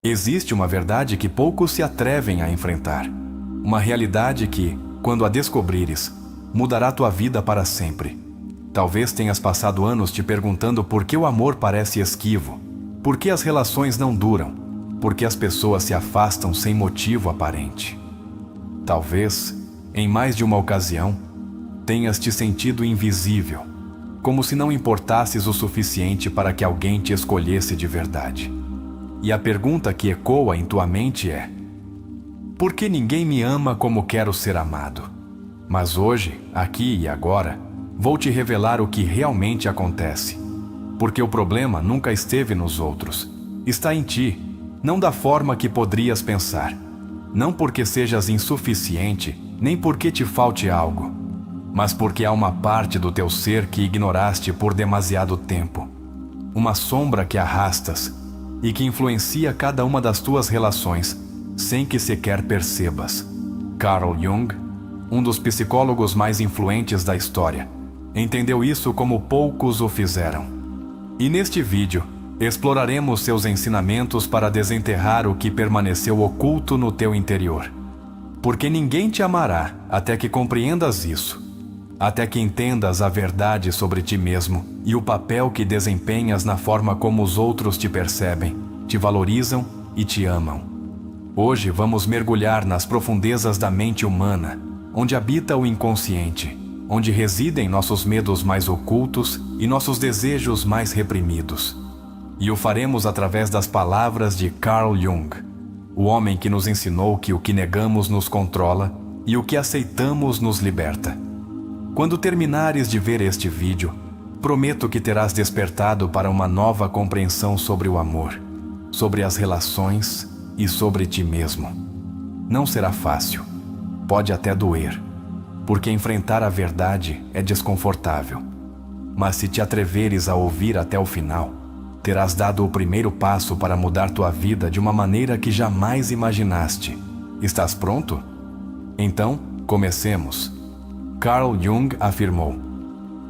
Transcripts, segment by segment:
Existe uma verdade que poucos se atrevem a enfrentar. Uma realidade que, quando a descobrires, mudará tua vida para sempre. Talvez tenhas passado anos te perguntando por que o amor parece esquivo, por que as relações não duram, por que as pessoas se afastam sem motivo aparente. Talvez, em mais de uma ocasião, tenhas te sentido invisível, como se não importasses o suficiente para que alguém te escolhesse de verdade. E a pergunta que ecoa em tua mente é: por que ninguém me ama como quero ser amado? Mas hoje, aqui e agora, vou te revelar o que realmente acontece. Porque o problema nunca esteve nos outros. Está em ti, não da forma que poderias pensar. Não porque sejas insuficiente, nem porque te falte algo, mas porque há uma parte do teu ser que ignoraste por demasiado tempo. Uma sombra que arrastas e que influencia cada uma das tuas relações, sem que sequer percebas. Carl Jung, um dos psicólogos mais influentes da história, entendeu isso como poucos o fizeram. E neste vídeo, exploraremos seus ensinamentos para desenterrar o que permaneceu oculto no teu interior. Porque ninguém te amará até que compreendas isso, até que entendas a verdade sobre ti mesmo e o papel que desempenhas na forma como os outros te percebem, te valorizam e te amam. Hoje vamos mergulhar nas profundezas da mente humana, onde habita o inconsciente, onde residem nossos medos mais ocultos e nossos desejos mais reprimidos. E o faremos através das palavras de Carl Jung, o homem que nos ensinou que o que negamos nos controla e o que aceitamos nos liberta. Quando terminares de ver este vídeo, prometo que terás despertado para uma nova compreensão sobre o amor, sobre as relações e sobre ti mesmo. Não será fácil, pode até doer, porque enfrentar a verdade é desconfortável. Mas se te atreveres a ouvir até o final, terás dado o primeiro passo para mudar tua vida de uma maneira que jamais imaginaste. Estás pronto? Então, comecemos. Carl Jung afirmou: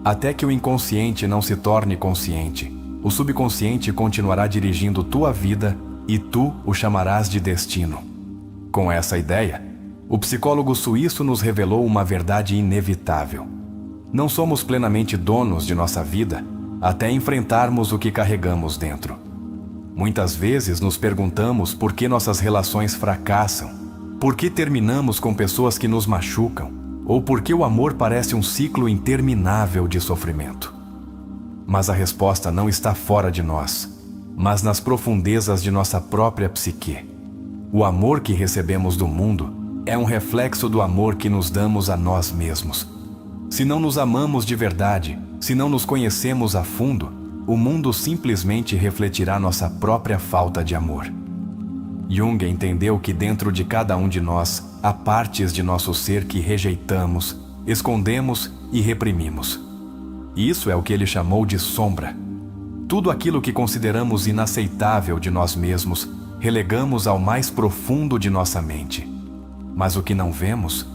até que o inconsciente não se torne consciente, o subconsciente continuará dirigindo tua vida e tu o chamarás de destino. Com essa ideia, o psicólogo suíço nos revelou uma verdade inevitável. Não somos plenamente donos de nossa vida até enfrentarmos o que carregamos dentro. Muitas vezes nos perguntamos por que nossas relações fracassam, por que terminamos com pessoas que nos machucam, ou por que o amor parece um ciclo interminável de sofrimento. Mas a resposta não está fora de nós, mas nas profundezas de nossa própria psique. O amor que recebemos do mundo é um reflexo do amor que nos damos a nós mesmos. Se não nos amamos de verdade, se não nos conhecemos a fundo, o mundo simplesmente refletirá nossa própria falta de amor. Jung entendeu que dentro de cada um de nós há partes de nosso ser que rejeitamos, escondemos e reprimimos. Isso é o que ele chamou de sombra. Tudo aquilo que consideramos inaceitável de nós mesmos, relegamos ao mais profundo de nossa mente. Mas o que não vemos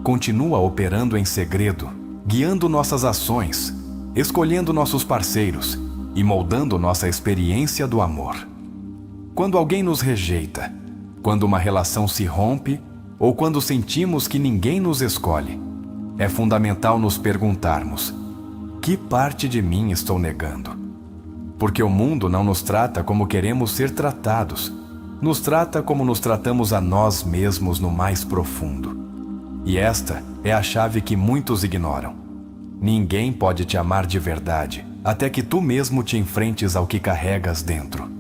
continua operando em segredo, guiando nossas ações, escolhendo nossos parceiros e moldando nossa experiência do amor. Quando alguém nos rejeita, quando uma relação se rompe ou quando sentimos que ninguém nos escolhe, é fundamental nos perguntarmos: que parte de mim estou negando? Porque o mundo não nos trata como queremos ser tratados, nos trata como nos tratamos a nós mesmos no mais profundo. E esta é a chave que muitos ignoram. Ninguém pode te amar de verdade até que tu mesmo te enfrentes ao que carregas dentro.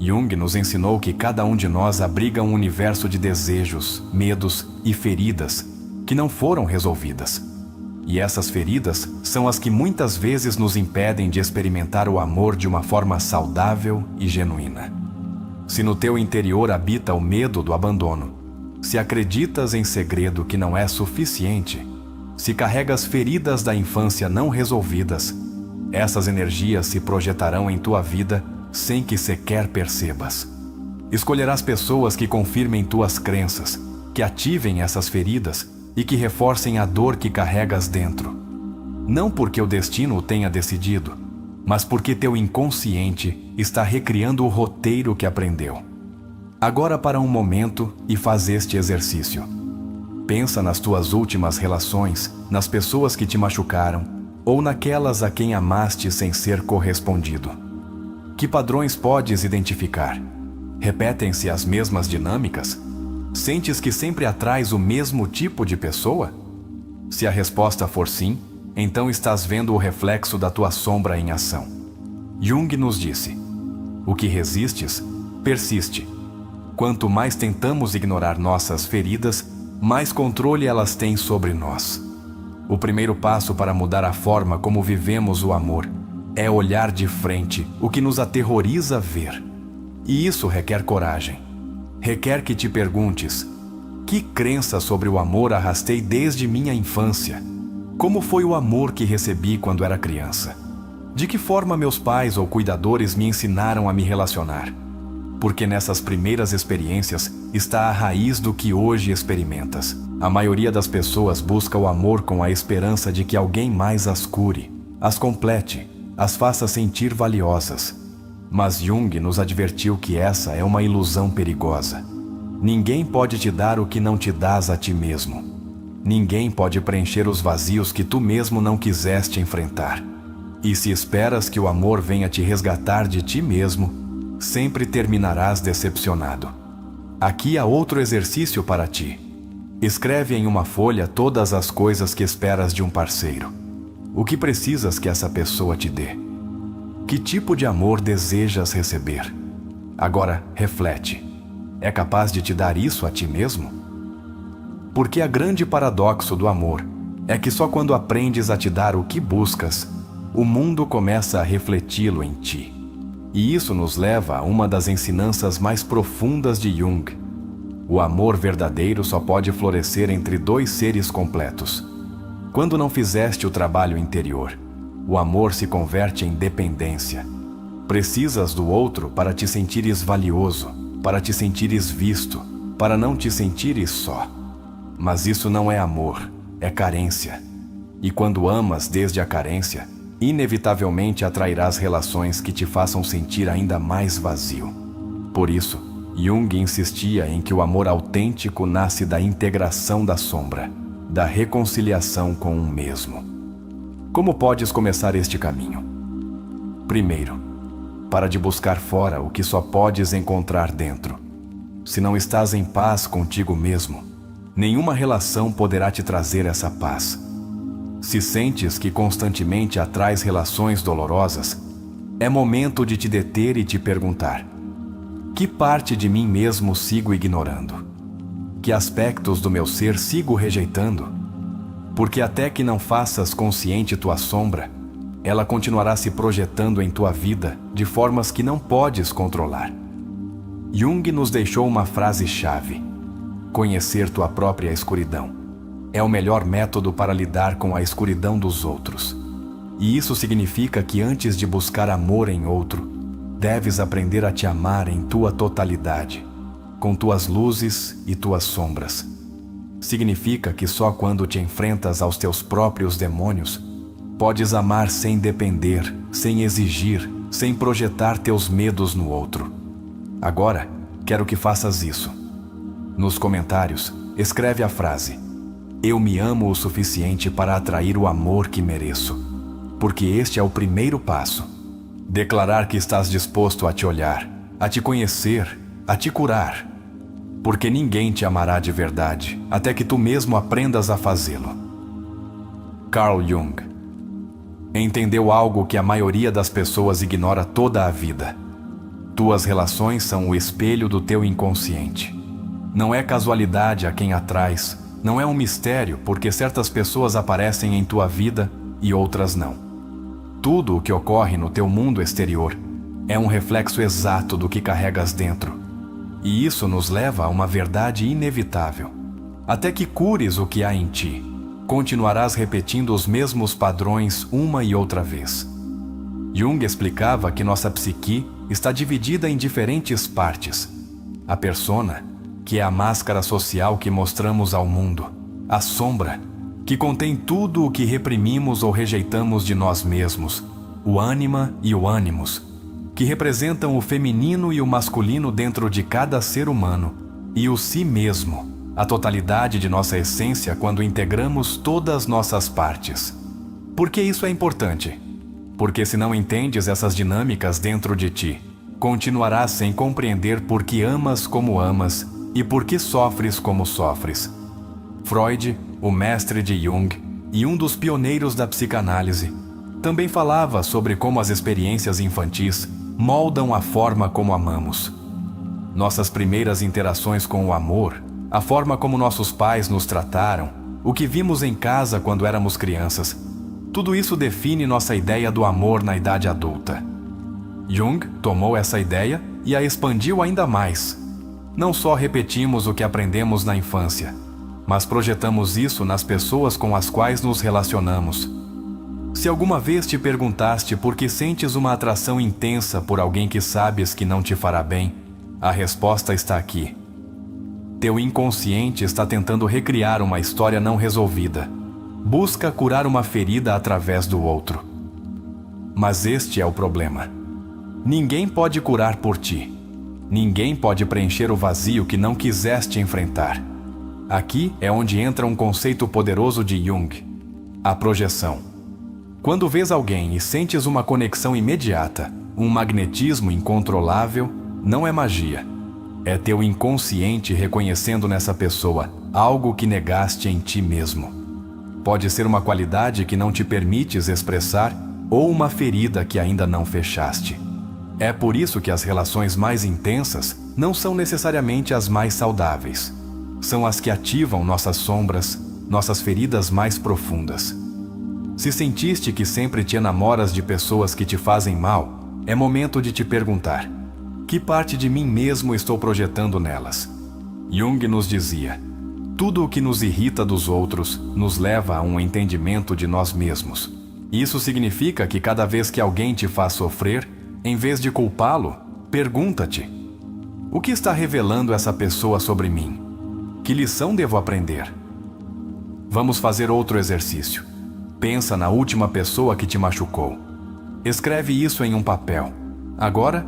Jung nos ensinou que cada um de nós abriga um universo de desejos, medos e feridas que não foram resolvidas. E essas feridas são as que muitas vezes nos impedem de experimentar o amor de uma forma saudável e genuína. Se no teu interior habita o medo do abandono, se acreditas em segredo que não é suficiente, se carregas feridas da infância não resolvidas, essas energias se projetarão em tua vida sem que sequer percebas. Escolherás pessoas que confirmem tuas crenças, que ativem essas feridas e que reforcem a dor que carregas dentro. Não porque o destino o tenha decidido, mas porque teu inconsciente está recriando o roteiro que aprendeu. Agora para um momento e faz este exercício. Pensa nas tuas últimas relações, nas pessoas que te machucaram, ou naquelas a quem amaste sem ser correspondido. Que padrões podes identificar? Repetem-se as mesmas dinâmicas? Sentes que sempre atrais o mesmo tipo de pessoa? Se a resposta for sim, então estás vendo o reflexo da tua sombra em ação. Jung nos disse: o que resistes, persiste. Quanto mais tentamos ignorar nossas feridas, mais controle elas têm sobre nós. O primeiro passo para mudar a forma como vivemos o amor é olhar de frente o que nos aterroriza ver. E isso requer coragem. Requer que te perguntes: que crença sobre o amor arrastei desde minha infância? Como foi o amor que recebi quando era criança? De que forma meus pais ou cuidadores me ensinaram a me relacionar? Porque nessas primeiras experiências está a raiz do que hoje experimentas. A maioria das pessoas busca o amor com a esperança de que alguém mais as cure, as complete, as faça sentir valiosas. Mas Jung nos advertiu que essa é uma ilusão perigosa. Ninguém pode te dar o que não te dás a ti mesmo. Ninguém pode preencher os vazios que tu mesmo não quiseste enfrentar. E se esperas que o amor venha te resgatar de ti mesmo, sempre terminarás decepcionado. Aqui há outro exercício para ti. Escreve em uma folha todas as coisas que esperas de um parceiro. O que precisas que essa pessoa te dê? Que tipo de amor desejas receber? Agora, reflete. É capaz de te dar isso a ti mesmo? Porque a grande paradoxo do amor é que só quando aprendes a te dar o que buscas, o mundo começa a refleti-lo em ti. E isso nos leva a uma das ensinanças mais profundas de Jung. O amor verdadeiro só pode florescer entre dois seres completos. Quando não fizeste o trabalho interior, o amor se converte em dependência. Precisas do outro para te sentires valioso, para te sentires visto, para não te sentires só. Mas isso não é amor, é carência. E quando amas desde a carência, inevitavelmente atrairás relações que te façam sentir ainda mais vazio. Por isso, Jung insistia em que o amor autêntico nasce da integração da sombra, da reconciliação com um mesmo. Como podes começar este caminho? Primeiro, para de buscar fora o que só podes encontrar dentro. Se não estás em paz contigo mesmo, nenhuma relação poderá te trazer essa paz. Se sentes que constantemente atrais relações dolorosas, é momento de te deter e te perguntar: que parte de mim mesmo sigo ignorando? Que aspectos do meu ser sigo rejeitando? Porque até que não faças consciente tua sombra, ela continuará se projetando em tua vida de formas que não podes controlar. Jung nos deixou uma frase-chave: conhecer tua própria escuridão é o melhor método para lidar com a escuridão dos outros. E isso significa que antes de buscar amor em outro, deves aprender a te amar em tua totalidade, com tuas luzes e tuas sombras. Significa que só quando te enfrentas aos teus próprios demônios, podes amar sem depender, sem exigir, sem projetar teus medos no outro. Agora, quero que faças isso. Nos comentários, escreve a frase: eu me amo o suficiente para atrair o amor que mereço. Porque este é o primeiro passo. Declarar que estás disposto a te olhar, a te conhecer, a te curar. Porque ninguém te amará de verdade, até que tu mesmo aprendas a fazê-lo. Carl Jung entendeu algo que a maioria das pessoas ignora toda a vida. Tuas relações são o espelho do teu inconsciente. Não é casualidade a quem atrais. Não é um mistério porque certas pessoas aparecem em tua vida e outras não. Tudo o que ocorre no teu mundo exterior é um reflexo exato do que carregas dentro. E isso nos leva a uma verdade inevitável. Até que cures o que há em ti, continuarás repetindo os mesmos padrões uma e outra vez. Jung explicava que nossa psique está dividida em diferentes partes. A persona, que é a máscara social que mostramos ao mundo. A sombra, que contém tudo o que reprimimos ou rejeitamos de nós mesmos. O ânima e o ânimos, que representam o feminino e o masculino dentro de cada ser humano, e o si mesmo, a totalidade de nossa essência quando integramos todas nossas partes. Por que isso é importante? Porque se não entendes essas dinâmicas dentro de ti, continuarás sem compreender por que amas como amas e por que sofres como sofres. Freud, o mestre de Jung e um dos pioneiros da psicanálise, também falava sobre como as experiências infantis moldam a forma como amamos. Nossas primeiras interações com o amor, a forma como nossos pais nos trataram, o que vimos em casa quando éramos crianças, tudo isso define nossa ideia do amor na idade adulta. Jung tomou essa ideia e a expandiu ainda mais. Não só repetimos o que aprendemos na infância, mas projetamos isso nas pessoas com as quais nos relacionamos. Se alguma vez te perguntaste por que sentes uma atração intensa por alguém que sabes que não te fará bem, a resposta está aqui. Teu inconsciente está tentando recriar uma história não resolvida. Busca curar uma ferida através do outro. Mas este é o problema. Ninguém pode curar por ti. Ninguém pode preencher o vazio que não quiseste enfrentar. Aqui é onde entra um conceito poderoso de Jung: a projeção. Quando vês alguém e sentes uma conexão imediata, um magnetismo incontrolável, não é magia. É teu inconsciente reconhecendo nessa pessoa algo que negaste em ti mesmo. Pode ser uma qualidade que não te permites expressar ou uma ferida que ainda não fechaste. É por isso que as relações mais intensas não são necessariamente as mais saudáveis. São as que ativam nossas sombras, nossas feridas mais profundas. Se sentiste que sempre te enamoras de pessoas que te fazem mal, é momento de te perguntar: que parte de mim mesmo estou projetando nelas? Jung nos dizia: tudo o que nos irrita dos outros nos leva a um entendimento de nós mesmos. Isso significa que cada vez que alguém te faz sofrer, em vez de culpá-lo, pergunta-te: o que está revelando essa pessoa sobre mim? Que lição devo aprender? Vamos fazer outro exercício. Pensa na última pessoa que te machucou. Escreve isso em um papel. Agora,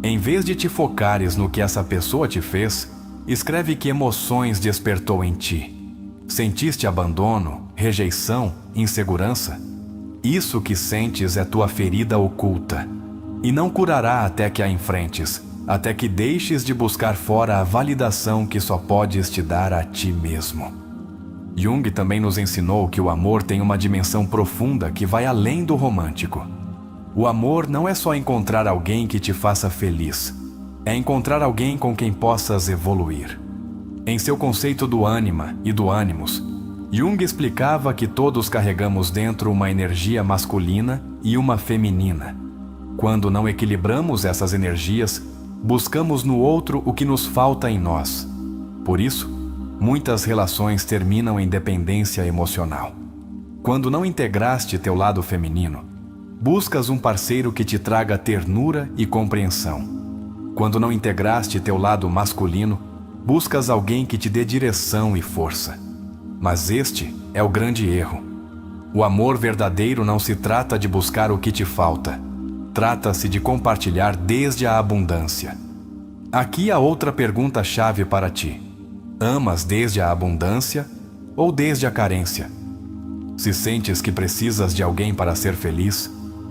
em vez de te focares no que essa pessoa te fez, escreve que emoções despertou em ti. Sentiste abandono, rejeição, insegurança? Isso que sentes é tua ferida oculta. E não curará até que a enfrentes, até que deixes de buscar fora a validação que só podes te dar a ti mesmo. Jung também nos ensinou que o amor tem uma dimensão profunda que vai além do romântico. O amor não é só encontrar alguém que te faça feliz. É encontrar alguém com quem possas evoluir. Em seu conceito do ânima e do ânimos, Jung explicava que todos carregamos dentro uma energia masculina e uma feminina. Quando não equilibramos essas energias, buscamos no outro o que nos falta em nós. Por isso, muitas relações terminam em dependência emocional. Quando não integraste teu lado feminino, buscas um parceiro que te traga ternura e compreensão. Quando não integraste teu lado masculino, buscas alguém que te dê direção e força. Mas este é o grande erro. O amor verdadeiro não se trata de buscar o que te falta. Trata-se de compartilhar desde a abundância. Aqui há outra pergunta-chave para ti. Amas desde a abundância ou desde a carência? Se sentes que precisas de alguém para ser feliz,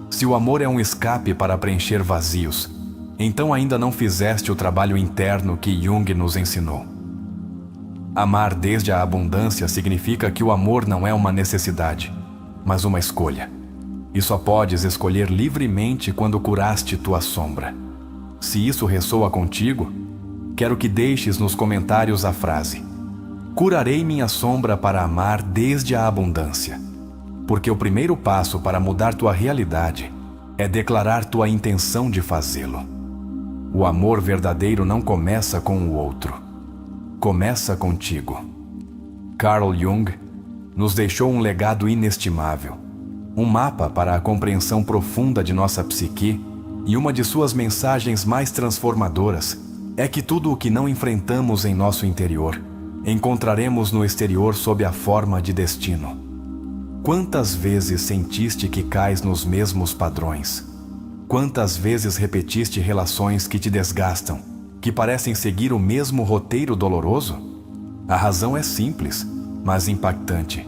se o amor é um escape para preencher vazios, então ainda não fizeste o trabalho interno que Jung nos ensinou. Amar desde a abundância significa que o amor não é uma necessidade, mas uma escolha. E só podes escolher livremente quando curaste tua sombra. Se isso ressoa contigo, quero que deixes nos comentários a frase: curarei minha sombra para amar desde a abundância. Porque o primeiro passo para mudar tua realidade é declarar tua intenção de fazê-lo. O amor verdadeiro não começa com o outro. Começa contigo. Carl Jung nos deixou um legado inestimável. Um mapa para a compreensão profunda de nossa psique, e uma de suas mensagens mais transformadoras é que tudo o que não enfrentamos em nosso interior, encontraremos no exterior sob a forma de destino. Quantas vezes sentiste que cais nos mesmos padrões? Quantas vezes repetiste relações que te desgastam, que parecem seguir o mesmo roteiro doloroso? A razão é simples, mas impactante.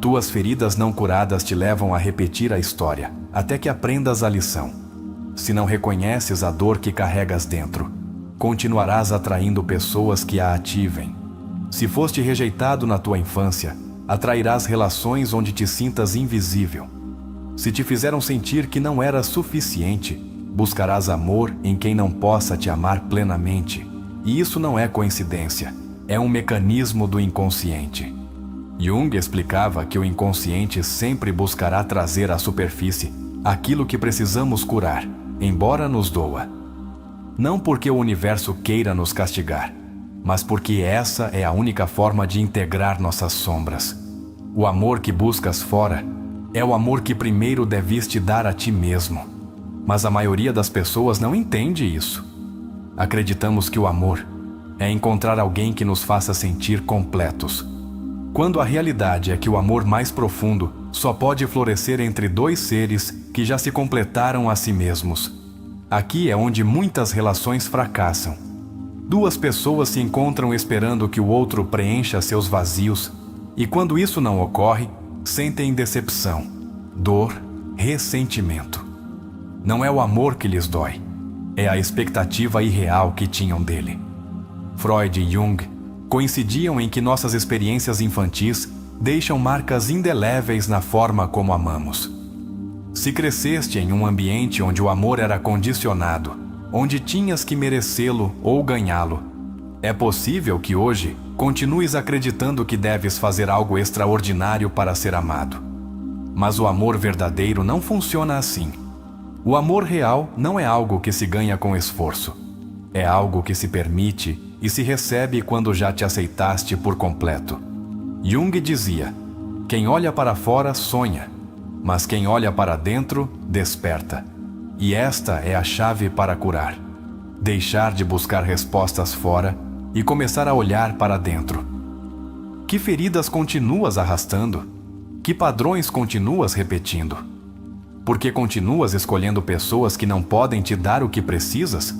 Tuas feridas não curadas te levam a repetir a história, até que aprendas a lição. Se não reconheces a dor que carregas dentro, continuarás atraindo pessoas que a ativem. Se foste rejeitado na tua infância, atrairás relações onde te sintas invisível. Se te fizeram sentir que não eras suficiente, buscarás amor em quem não possa te amar plenamente. E isso não é coincidência, é um mecanismo do inconsciente. Jung explicava que o inconsciente sempre buscará trazer à superfície aquilo que precisamos curar, embora nos doa. Não porque o universo queira nos castigar, mas porque essa é a única forma de integrar nossas sombras. O amor que buscas fora é o amor que primeiro deves te dar a ti mesmo. Mas a maioria das pessoas não entende isso. Acreditamos que o amor é encontrar alguém que nos faça sentir completos, quando a realidade é que o amor mais profundo só pode florescer entre dois seres que já se completaram a si mesmos. Aqui é onde muitas relações fracassam. Duas pessoas se encontram esperando que o outro preencha seus vazios, e quando isso não ocorre, sentem decepção, dor, ressentimento. Não é o amor que lhes dói, é a expectativa irreal que tinham dele. Freud e Jung coincidiam em que nossas experiências infantis deixam marcas indeléveis na forma como amamos. Se cresceste em um ambiente onde o amor era condicionado, onde tinhas que merecê-lo ou ganhá-lo, é possível que hoje continues acreditando que deves fazer algo extraordinário para ser amado. Mas o amor verdadeiro não funciona assim. O amor real não é algo que se ganha com esforço. É algo que se permite e se recebe quando já te aceitaste por completo. Jung dizia: quem olha para fora sonha, mas quem olha para dentro desperta. E esta é a chave para curar. Deixar de buscar respostas fora e começar a olhar para dentro. Que feridas continuas arrastando? Que padrões continuas repetindo? Por que continuas escolhendo pessoas que não podem te dar o que precisas?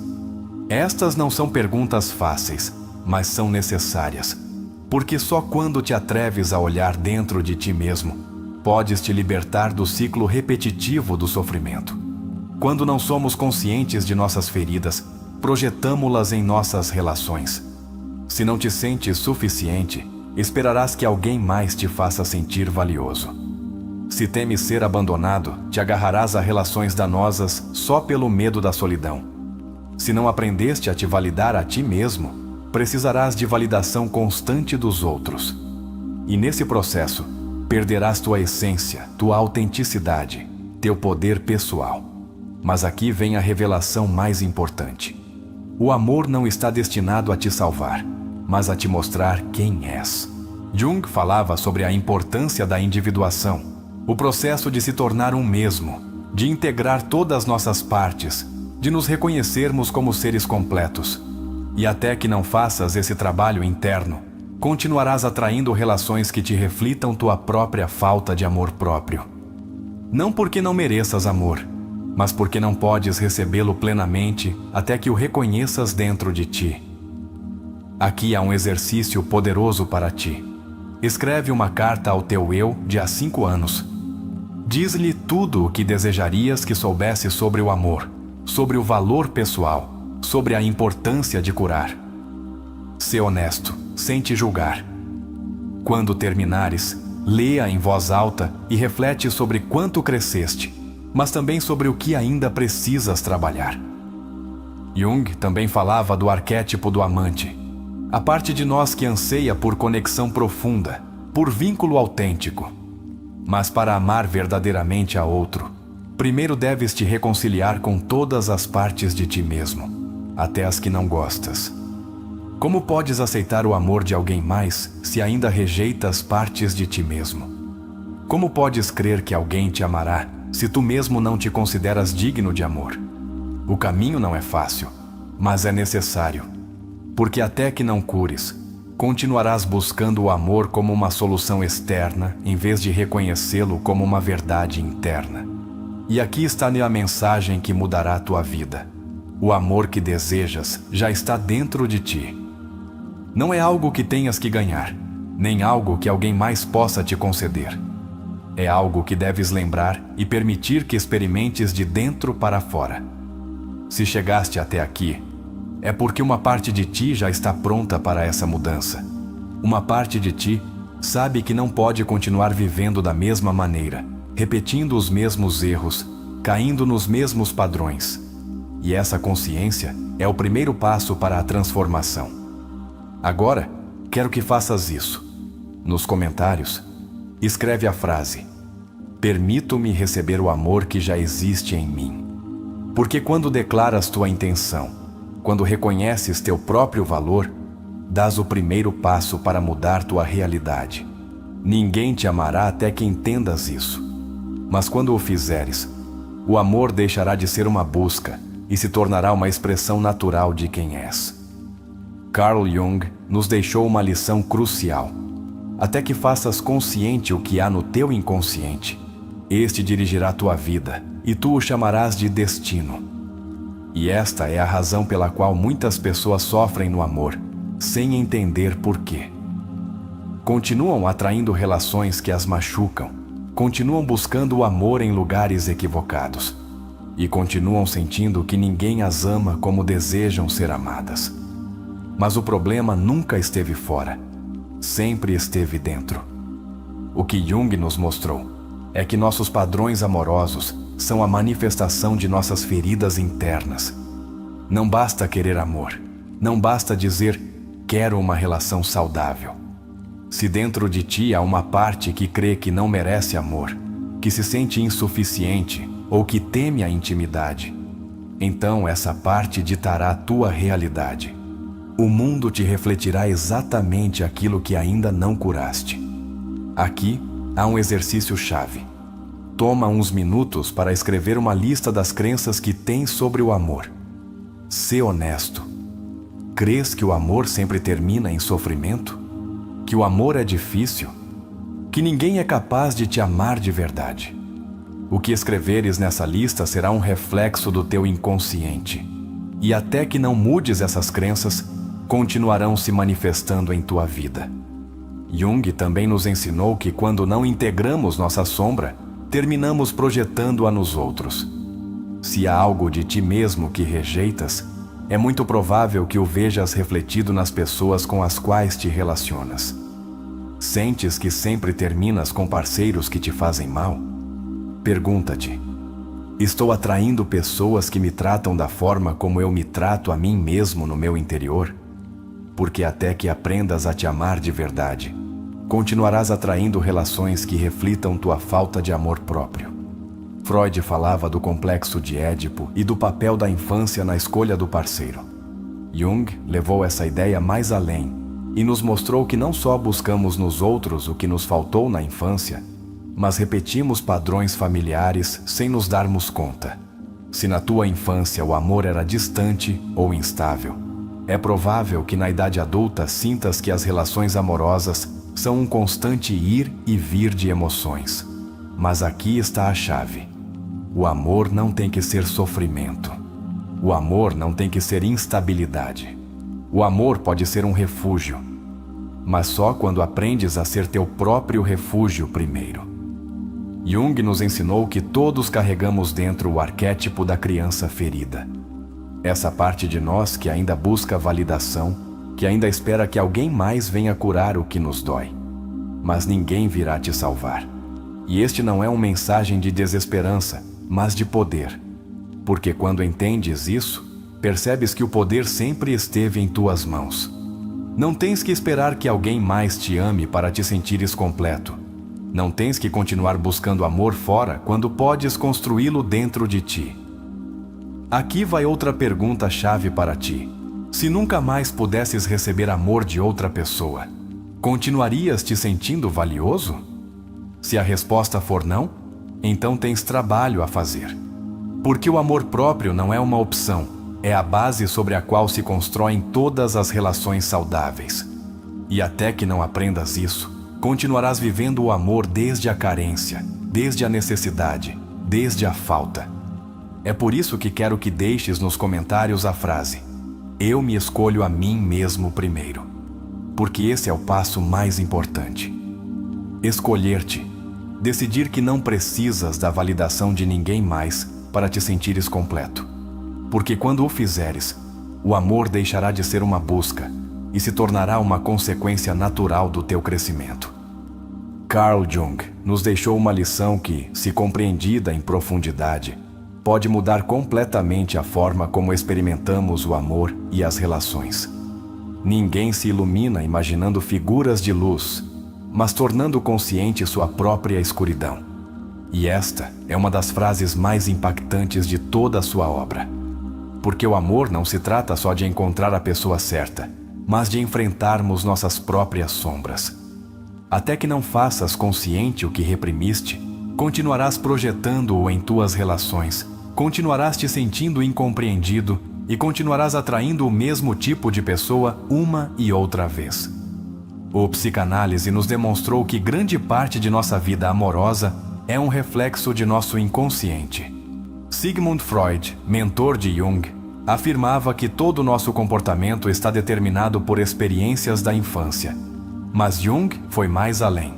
Estas não são perguntas fáceis, mas são necessárias. Porque só quando te atreves a olhar dentro de ti mesmo, podes te libertar do ciclo repetitivo do sofrimento. Quando não somos conscientes de nossas feridas, projetamo-las em nossas relações. Se não te sentes suficiente, esperarás que alguém mais te faça sentir valioso. Se temes ser abandonado, te agarrarás a relações danosas só pelo medo da solidão. Se não aprendeste a te validar a ti mesmo, precisarás de validação constante dos outros. E nesse processo, perderás tua essência, tua autenticidade, teu poder pessoal. Mas aqui vem a revelação mais importante. O amor não está destinado a te salvar, mas a te mostrar quem és. Jung falava sobre a importância da individuação, o processo de se tornar um mesmo, de integrar todas as nossas partes, de nos reconhecermos como seres completos. E até que não faças esse trabalho interno, continuarás atraindo relações que te reflitam tua própria falta de amor próprio. Não porque não mereças amor, mas porque não podes recebê-lo plenamente até que o reconheças dentro de ti. Aqui há um exercício poderoso para ti. Escreve uma carta ao teu eu de há 5 anos. Diz-lhe tudo o que desejarias que soubesse sobre o amor, sobre o valor pessoal, sobre a importância de curar. Sê honesto, sem te julgar. Quando terminares, leia em voz alta e reflete sobre quanto cresceste, mas também sobre o que ainda precisas trabalhar. Jung também falava do arquétipo do amante, a parte de nós que anseia por conexão profunda, por vínculo autêntico. Mas para amar verdadeiramente a outro, primeiro deves te reconciliar com todas as partes de ti mesmo, até as que não gostas. Como podes aceitar o amor de alguém mais se ainda rejeitas partes de ti mesmo? Como podes crer que alguém te amará se tu mesmo não te consideras digno de amor? O caminho não é fácil, mas é necessário, porque até que não cures, continuarás buscando o amor como uma solução externa em vez de reconhecê-lo como uma verdade interna. E aqui está a mensagem que mudará a tua vida. O amor que desejas já está dentro de ti. Não é algo que tenhas que ganhar, nem algo que alguém mais possa te conceder. É algo que deves lembrar e permitir que experimentes de dentro para fora. Se chegaste até aqui, é porque uma parte de ti já está pronta para essa mudança. Uma parte de ti sabe que não pode continuar vivendo da mesma maneira, repetindo os mesmos erros, caindo nos mesmos padrões. E essa consciência é o primeiro passo para a transformação. Agora, quero que faças isso. Nos comentários, escreve a frase: permito-me receber o amor que já existe em mim. Porque quando declaras tua intenção, quando reconheces teu próprio valor, dás o primeiro passo para mudar tua realidade. Ninguém te amará até que entendas isso. Mas quando o fizeres, o amor deixará de ser uma busca e se tornará uma expressão natural de quem és. Carl Jung nos deixou uma lição crucial. Até que faças consciente o que há no teu inconsciente, este dirigirá tua vida e tu o chamarás de destino. E esta é a razão pela qual muitas pessoas sofrem no amor, sem entender por quê. Continuam atraindo relações que as machucam, continuam buscando o amor em lugares equivocados e continuam sentindo que ninguém as ama como desejam ser amadas. Mas o problema nunca esteve fora, sempre esteve dentro. O que Jung nos mostrou é que nossos padrões amorosos são a manifestação de nossas feridas internas. Não basta querer amor, não basta dizer quero uma relação saudável. Se dentro de ti há uma parte que crê que não merece amor, que se sente insuficiente ou que teme a intimidade, então essa parte ditará a tua realidade. O mundo te refletirá exatamente aquilo que ainda não curaste. Aqui há um exercício-chave. Toma uns minutos para escrever uma lista das crenças que tens sobre o amor. Sê honesto. Crês que o amor sempre termina em sofrimento? Que o amor é difícil? Que ninguém é capaz de te amar de verdade? O que escreveres nessa lista será um reflexo do teu inconsciente. E até que não mudes essas crenças, continuarão se manifestando em tua vida. Jung também nos ensinou que quando não integramos nossa sombra, terminamos projetando-a nos outros. Se há algo de ti mesmo que rejeitas, é muito provável que o vejas refletido nas pessoas com as quais te relacionas. Sentes que sempre terminas com parceiros que te fazem mal? Pergunta-te: estou atraindo pessoas que me tratam da forma como eu me trato a mim mesmo no meu interior? Porque até que aprendas a te amar de verdade, continuarás atraindo relações que reflitam tua falta de amor próprio. Freud falava do complexo de Édipo e do papel da infância na escolha do parceiro. Jung levou essa ideia mais além e nos mostrou que não só buscamos nos outros o que nos faltou na infância, mas repetimos padrões familiares sem nos darmos conta. Se na tua infância o amor era distante ou instável, é provável que na idade adulta sintas que as relações amorosas são um constante ir e vir de emoções. Mas aqui está a chave. O amor não tem que ser sofrimento. O amor não tem que ser instabilidade. O amor pode ser um refúgio, mas só quando aprendes a ser teu próprio refúgio primeiro. Jung nos ensinou que todos carregamos dentro o arquétipo da criança ferida. Essa parte de nós que ainda busca validação, que ainda espera que alguém mais venha curar o que nos dói. Mas ninguém virá te salvar. E este não é uma mensagem de desesperança, mas de poder. Porque quando entendes isso, percebes que o poder sempre esteve em tuas mãos. Não tens que esperar que alguém mais te ame para te sentires completo. Não tens que continuar buscando amor fora quando podes construí-lo dentro de ti. Aqui vai outra pergunta-chave para ti. Se nunca mais pudesses receber amor de outra pessoa, continuarias te sentindo valioso? Se a resposta for não, então tens trabalho a fazer. Porque o amor próprio não é uma opção, é a base sobre a qual se constroem todas as relações saudáveis. E até que não aprendas isso, continuarás vivendo o amor desde a carência, desde a necessidade, desde a falta. É por isso que quero que deixes nos comentários a frase: eu me escolho a mim mesmo primeiro. Porque esse é o passo mais importante. Escolher-te. Decidir que não precisas da validação de ninguém mais para te sentires completo. Porque quando o fizeres, o amor deixará de ser uma busca e se tornará uma consequência natural do teu crescimento. Carl Jung nos deixou uma lição que, se compreendida em profundidade, pode mudar completamente a forma como experimentamos o amor e as relações. Ninguém se ilumina imaginando figuras de luz, mas tornando consciente sua própria escuridão. E esta é uma das frases mais impactantes de toda a sua obra. Porque o amor não se trata só de encontrar a pessoa certa, mas de enfrentarmos nossas próprias sombras. Até que não faças consciente o que reprimiste, continuarás projetando-o em tuas relações, continuarás te sentindo incompreendido e continuarás atraindo o mesmo tipo de pessoa uma e outra vez. O psicanálise nos demonstrou que grande parte de nossa vida amorosa é um reflexo de nosso inconsciente. Sigmund Freud, mentor de Jung, afirmava que todo o nosso comportamento está determinado por experiências da infância. Mas Jung foi mais além.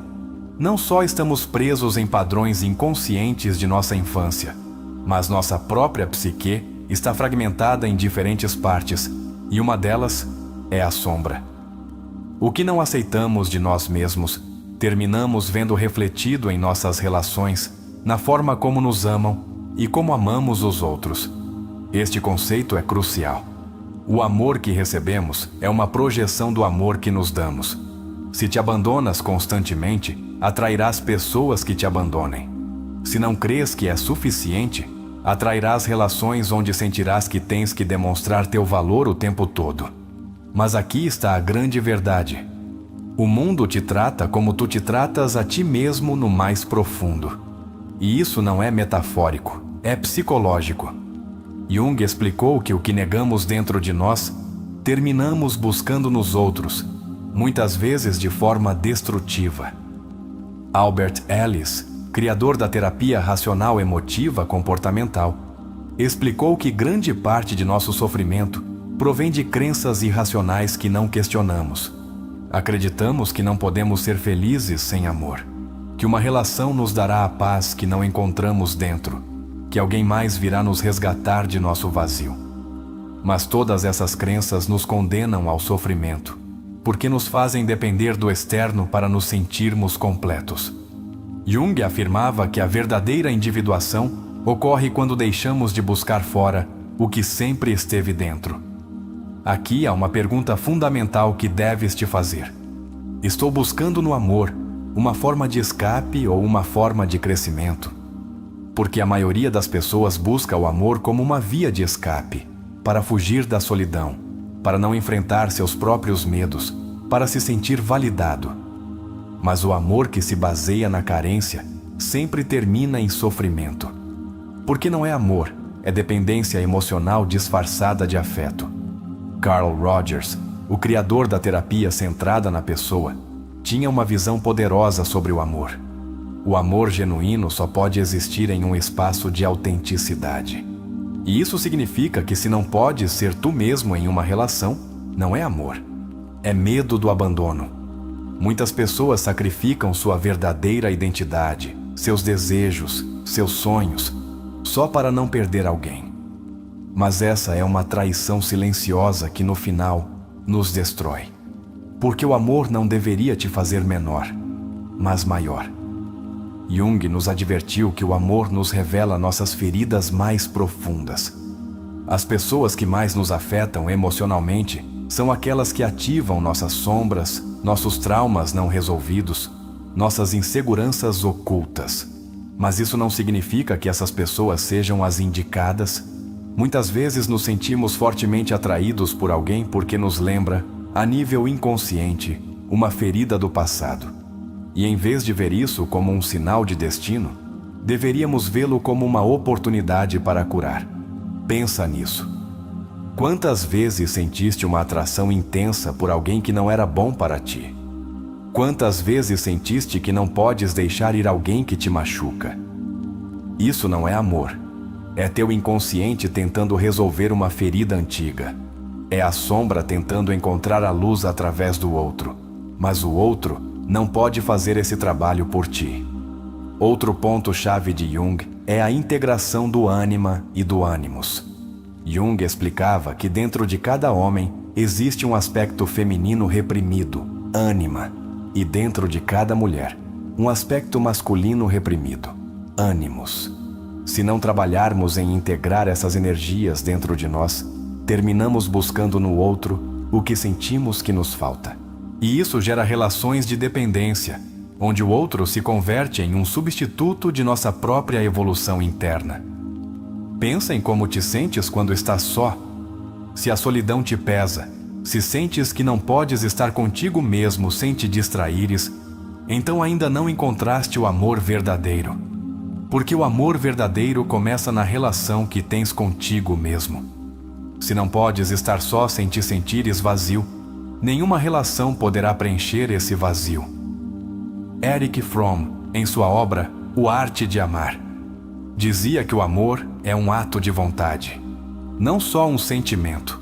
Não só estamos presos em padrões inconscientes de nossa infância, mas nossa própria psique está fragmentada em diferentes partes, e uma delas é a sombra. O que não aceitamos de nós mesmos, terminamos vendo refletido em nossas relações, na forma como nos amam e como amamos os outros. Este conceito é crucial. O amor que recebemos é uma projeção do amor que nos damos. Se te abandonas constantemente, atrairás pessoas que te abandonem. Se não crês que é suficiente, atrairás relações onde sentirás que tens que demonstrar teu valor o tempo todo. Mas aqui está a grande verdade. O mundo te trata como tu te tratas a ti mesmo no mais profundo. E isso não é metafórico, é psicológico. Jung explicou que o que negamos dentro de nós, terminamos buscando nos outros, muitas vezes de forma destrutiva. Albert Ellis, criador da terapia racional emotiva comportamental, explicou que grande parte de nosso sofrimento provém de crenças irracionais que não questionamos. Acreditamos que não podemos ser felizes sem amor, que uma relação nos dará a paz que não encontramos dentro, que alguém mais virá nos resgatar de nosso vazio. Mas todas essas crenças nos condenam ao sofrimento, porque nos fazem depender do externo para nos sentirmos completos. Jung afirmava que a verdadeira individuação ocorre quando deixamos de buscar fora o que sempre esteve dentro. Aqui há uma pergunta fundamental que deves te fazer. Estou buscando no amor uma forma de escape ou uma forma de crescimento? Porque a maioria das pessoas busca o amor como uma via de escape, para fugir da solidão, para não enfrentar seus próprios medos, para se sentir validado. Mas o amor que se baseia na carência sempre termina em sofrimento. Porque não é amor, é dependência emocional disfarçada de afeto. Carl Rogers, o criador da terapia centrada na pessoa, tinha uma visão poderosa sobre o amor. O amor genuíno só pode existir em um espaço de autenticidade. E isso significa que se não podes ser tu mesmo em uma relação, não é amor. É medo do abandono. Muitas pessoas sacrificam sua verdadeira identidade, seus desejos, seus sonhos, só para não perder alguém. Mas essa é uma traição silenciosa que no final nos destrói. Porque o amor não deveria te fazer menor, mas maior. Jung nos advertiu que o amor nos revela nossas feridas mais profundas. As pessoas que mais nos afetam emocionalmente são aquelas que ativam nossas sombras, nossos traumas não resolvidos, nossas inseguranças ocultas. Mas isso não significa que essas pessoas sejam as indicadas. Muitas vezes nos sentimos fortemente atraídos por alguém porque nos lembra, a nível inconsciente, uma ferida do passado. E em vez de ver isso como um sinal de destino, deveríamos vê-lo como uma oportunidade para curar. Pensa nisso. Quantas vezes sentiste uma atração intensa por alguém que não era bom para ti? Quantas vezes sentiste que não podes deixar ir alguém que te machuca? Isso não é amor. É teu inconsciente tentando resolver uma ferida antiga. É a sombra tentando encontrar a luz através do outro. Mas o outro não pode fazer esse trabalho por ti. Outro ponto-chave de Jung é a integração do ânima e do ânimos. Jung explicava que dentro de cada homem existe um aspecto feminino reprimido, ânima, e dentro de cada mulher, um aspecto masculino reprimido, ânimos. Se não trabalharmos em integrar essas energias dentro de nós, terminamos buscando no outro o que sentimos que nos falta. E isso gera relações de dependência, onde o outro se converte em um substituto de nossa própria evolução interna. Pensa em como te sentes quando estás só. Se a solidão te pesa, se sentes que não podes estar contigo mesmo sem te distraíres, então ainda não encontraste o amor verdadeiro. Porque o amor verdadeiro começa na relação que tens contigo mesmo. Se não podes estar só sem te sentires vazio, nenhuma relação poderá preencher esse vazio. Erich Fromm, em sua obra O Arte de Amar, dizia que o amor é um ato de vontade, não só um sentimento.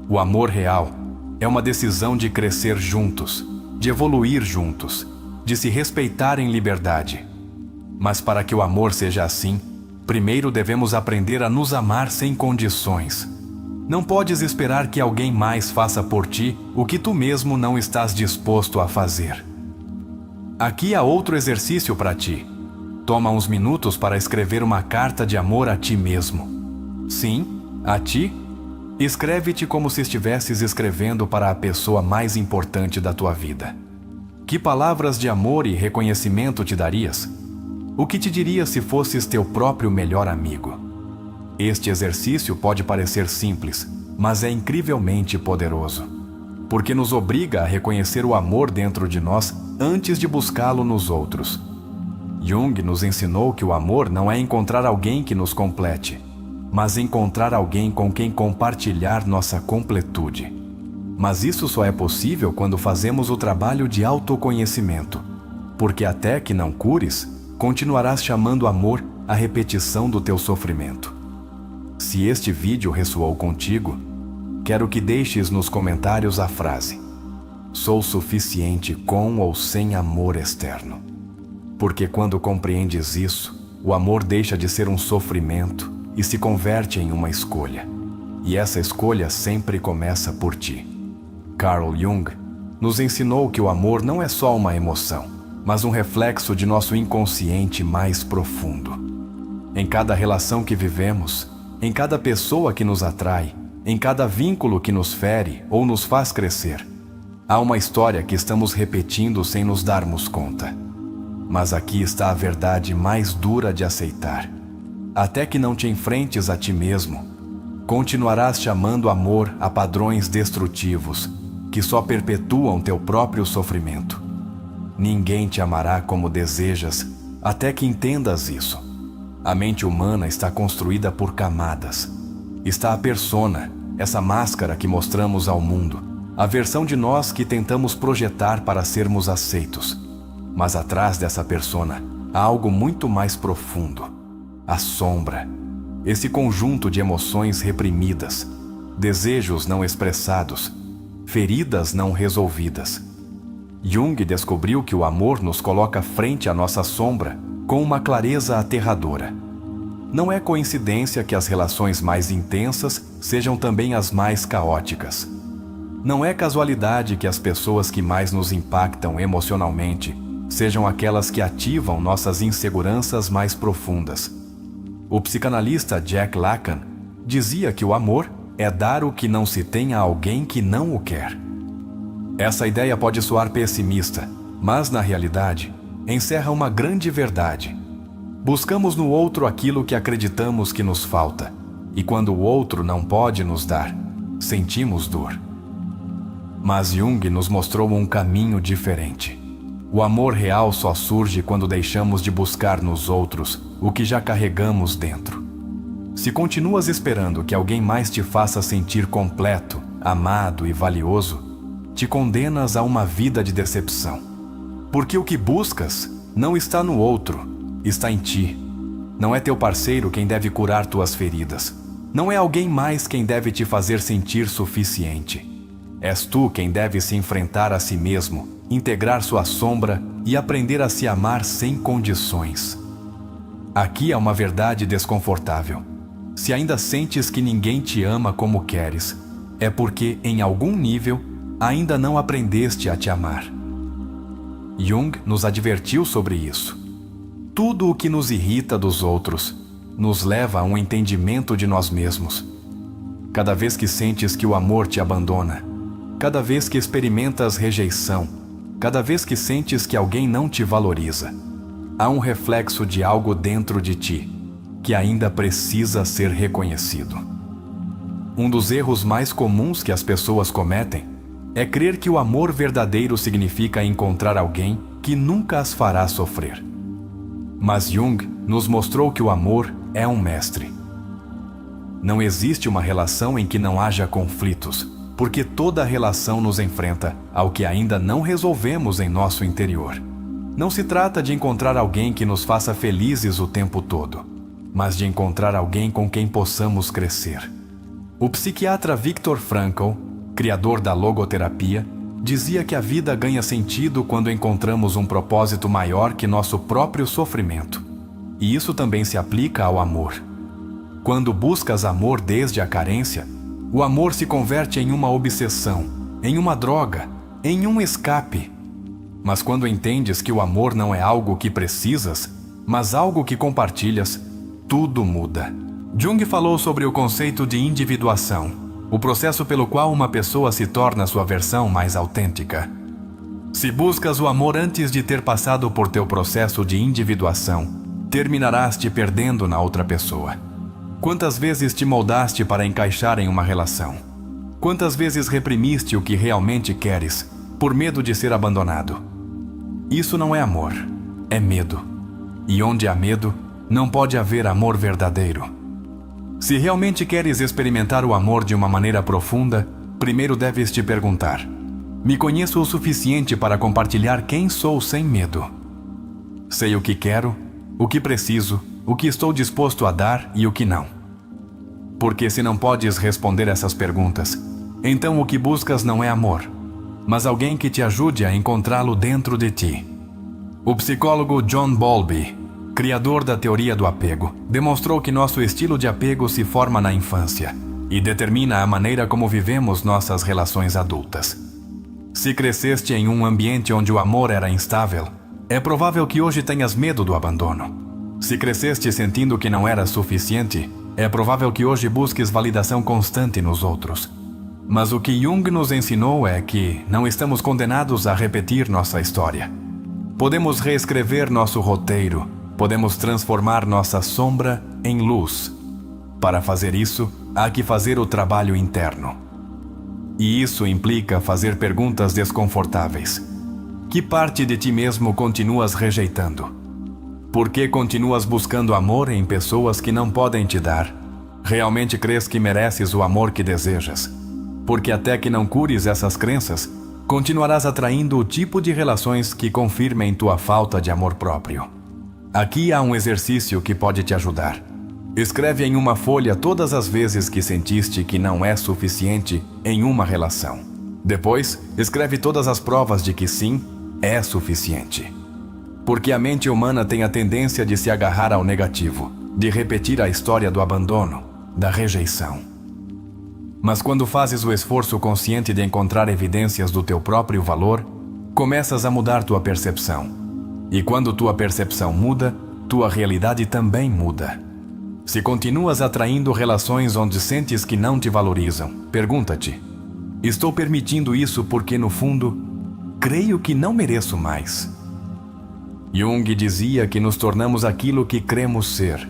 O amor real é uma decisão de crescer juntos, de evoluir juntos, de se respeitar em liberdade. Mas para que o amor seja assim, primeiro devemos aprender a nos amar sem condições. Não podes esperar que alguém mais faça por ti o que tu mesmo não estás disposto a fazer. Aqui há outro exercício para ti. Toma uns minutos para escrever uma carta de amor a ti mesmo. Sim, a ti. Escreve-te como se estivesses escrevendo para a pessoa mais importante da tua vida. Que palavras de amor e reconhecimento te darias? O que te dirias se fosses teu próprio melhor amigo? Este exercício pode parecer simples, mas é incrivelmente poderoso, porque nos obriga a reconhecer o amor dentro de nós antes de buscá-lo nos outros. Jung nos ensinou que o amor não é encontrar alguém que nos complete, mas encontrar alguém com quem compartilhar nossa completude. Mas isso só é possível quando fazemos o trabalho de autoconhecimento, porque até que não cures, continuarás chamando amor a repetição do teu sofrimento. Se este vídeo ressoou contigo, quero que deixes nos comentários a frase: sou suficiente com ou sem amor externo. Porque quando compreendes isso, o amor deixa de ser um sofrimento e se converte em uma escolha. E essa escolha sempre começa por ti. Carl Jung nos ensinou que o amor não é só uma emoção, mas um reflexo de nosso inconsciente mais profundo. Em cada relação que vivemos, em cada pessoa que nos atrai, em cada vínculo que nos fere ou nos faz crescer, há uma história que estamos repetindo sem nos darmos conta. Mas aqui está a verdade mais dura de aceitar. Até que não te enfrentes a ti mesmo, continuarás chamando amor a padrões destrutivos que só perpetuam teu próprio sofrimento. Ninguém te amará como desejas até que entendas isso. A mente humana está construída por camadas. Está a persona, essa máscara que mostramos ao mundo, a versão de nós que tentamos projetar para sermos aceitos. Mas atrás dessa persona há algo muito mais profundo: a sombra. Esse conjunto de emoções reprimidas, desejos não expressados, feridas não resolvidas. Jung descobriu que o amor nos coloca frente à nossa sombra com uma clareza aterradora. Não é coincidência que as relações mais intensas sejam também as mais caóticas. Não é casualidade que as pessoas que mais nos impactam emocionalmente sejam aquelas que ativam nossas inseguranças mais profundas. O psicanalista Jack Lacan dizia que o amor é dar o que não se tem a alguém que não o quer. Essa ideia pode soar pessimista, mas na realidade encerra uma grande verdade. Buscamos no outro aquilo que acreditamos que nos falta, e quando o outro não pode nos dar, sentimos dor. Mas Jung nos mostrou um caminho diferente. O amor real só surge quando deixamos de buscar nos outros o que já carregamos dentro. Se continuas esperando que alguém mais te faça sentir completo, amado e valioso, te condenas a uma vida de decepção. Porque o que buscas não está no outro, está em ti. Não é teu parceiro quem deve curar tuas feridas. Não é alguém mais quem deve te fazer sentir suficiente. És tu quem deve se enfrentar a si mesmo, integrar sua sombra e aprender a se amar sem condições. Aqui há uma verdade desconfortável. Se ainda sentes que ninguém te ama como queres, é porque, em algum nível, ainda não aprendeste a te amar. Jung nos advertiu sobre isso. Tudo o que nos irrita dos outros nos leva a um entendimento de nós mesmos. Cada vez que sentes que o amor te abandona, cada vez que experimentas rejeição, cada vez que sentes que alguém não te valoriza, há um reflexo de algo dentro de ti que ainda precisa ser reconhecido. Um dos erros mais comuns que as pessoas cometem é crer que o amor verdadeiro significa encontrar alguém que nunca as fará sofrer. Mas Jung nos mostrou que o amor é um mestre. Não existe uma relação em que não haja conflitos, porque toda relação nos enfrenta ao que ainda não resolvemos em nosso interior. Não se trata de encontrar alguém que nos faça felizes o tempo todo, mas de encontrar alguém com quem possamos crescer. O psiquiatra Viktor Frankl, criador da logoterapia, dizia que a vida ganha sentido quando encontramos um propósito maior que nosso próprio sofrimento. E isso também se aplica ao amor. Quando buscas amor desde a carência, o amor se converte em uma obsessão, em uma droga, em um escape. Mas quando entendes que o amor não é algo que precisas, mas algo que compartilhas, tudo muda. Jung falou sobre o conceito de individuação, o processo pelo qual uma pessoa se torna sua versão mais autêntica. Se buscas o amor antes de ter passado por teu processo de individuação, terminarás te perdendo na outra pessoa. Quantas vezes te moldaste para encaixar em uma relação? Quantas vezes reprimiste o que realmente queres, por medo de ser abandonado? Isso não é amor, é medo. E onde há medo, não pode haver amor verdadeiro. Se realmente queres experimentar o amor de uma maneira profunda, primeiro deves te perguntar: me conheço o suficiente para compartilhar quem sou sem medo? Sei o que quero, o que preciso, o que estou disposto a dar e o que não. Porque se não podes responder essas perguntas, então o que buscas não é amor, mas alguém que te ajude a encontrá-lo dentro de ti. O psicólogo John Bowlby, criador da teoria do apego, demonstrou que nosso estilo de apego se forma na infância e determina a maneira como vivemos nossas relações adultas. Se cresceste em um ambiente onde o amor era instável, é provável que hoje tenhas medo do abandono. Se cresceste sentindo que não era suficiente, é provável que hoje busques validação constante nos outros. Mas o que Jung nos ensinou é que não estamos condenados a repetir nossa história. Podemos reescrever nosso roteiro, podemos transformar nossa sombra em luz. Para fazer isso, há que fazer o trabalho interno. E isso implica fazer perguntas desconfortáveis. Que parte de ti mesmo continuas rejeitando? Por que continuas buscando amor em pessoas que não podem te dar? Realmente crês que mereces o amor que desejas? Porque até que não cures essas crenças, continuarás atraindo o tipo de relações que confirmem tua falta de amor próprio. Aqui há um exercício que pode te ajudar. Escreve em uma folha todas as vezes que sentiste que não é suficiente em uma relação. Depois, escreve todas as provas de que sim, é suficiente. Porque a mente humana tem a tendência de se agarrar ao negativo, de repetir a história do abandono, da rejeição. Mas quando fazes o esforço consciente de encontrar evidências do teu próprio valor, começas a mudar tua percepção. E quando tua percepção muda, tua realidade também muda. Se continuas atraindo relações onde sentes que não te valorizam, pergunta-te: estou permitindo isso porque, no fundo, creio que não mereço mais? Jung dizia que nos tornamos aquilo que cremos ser.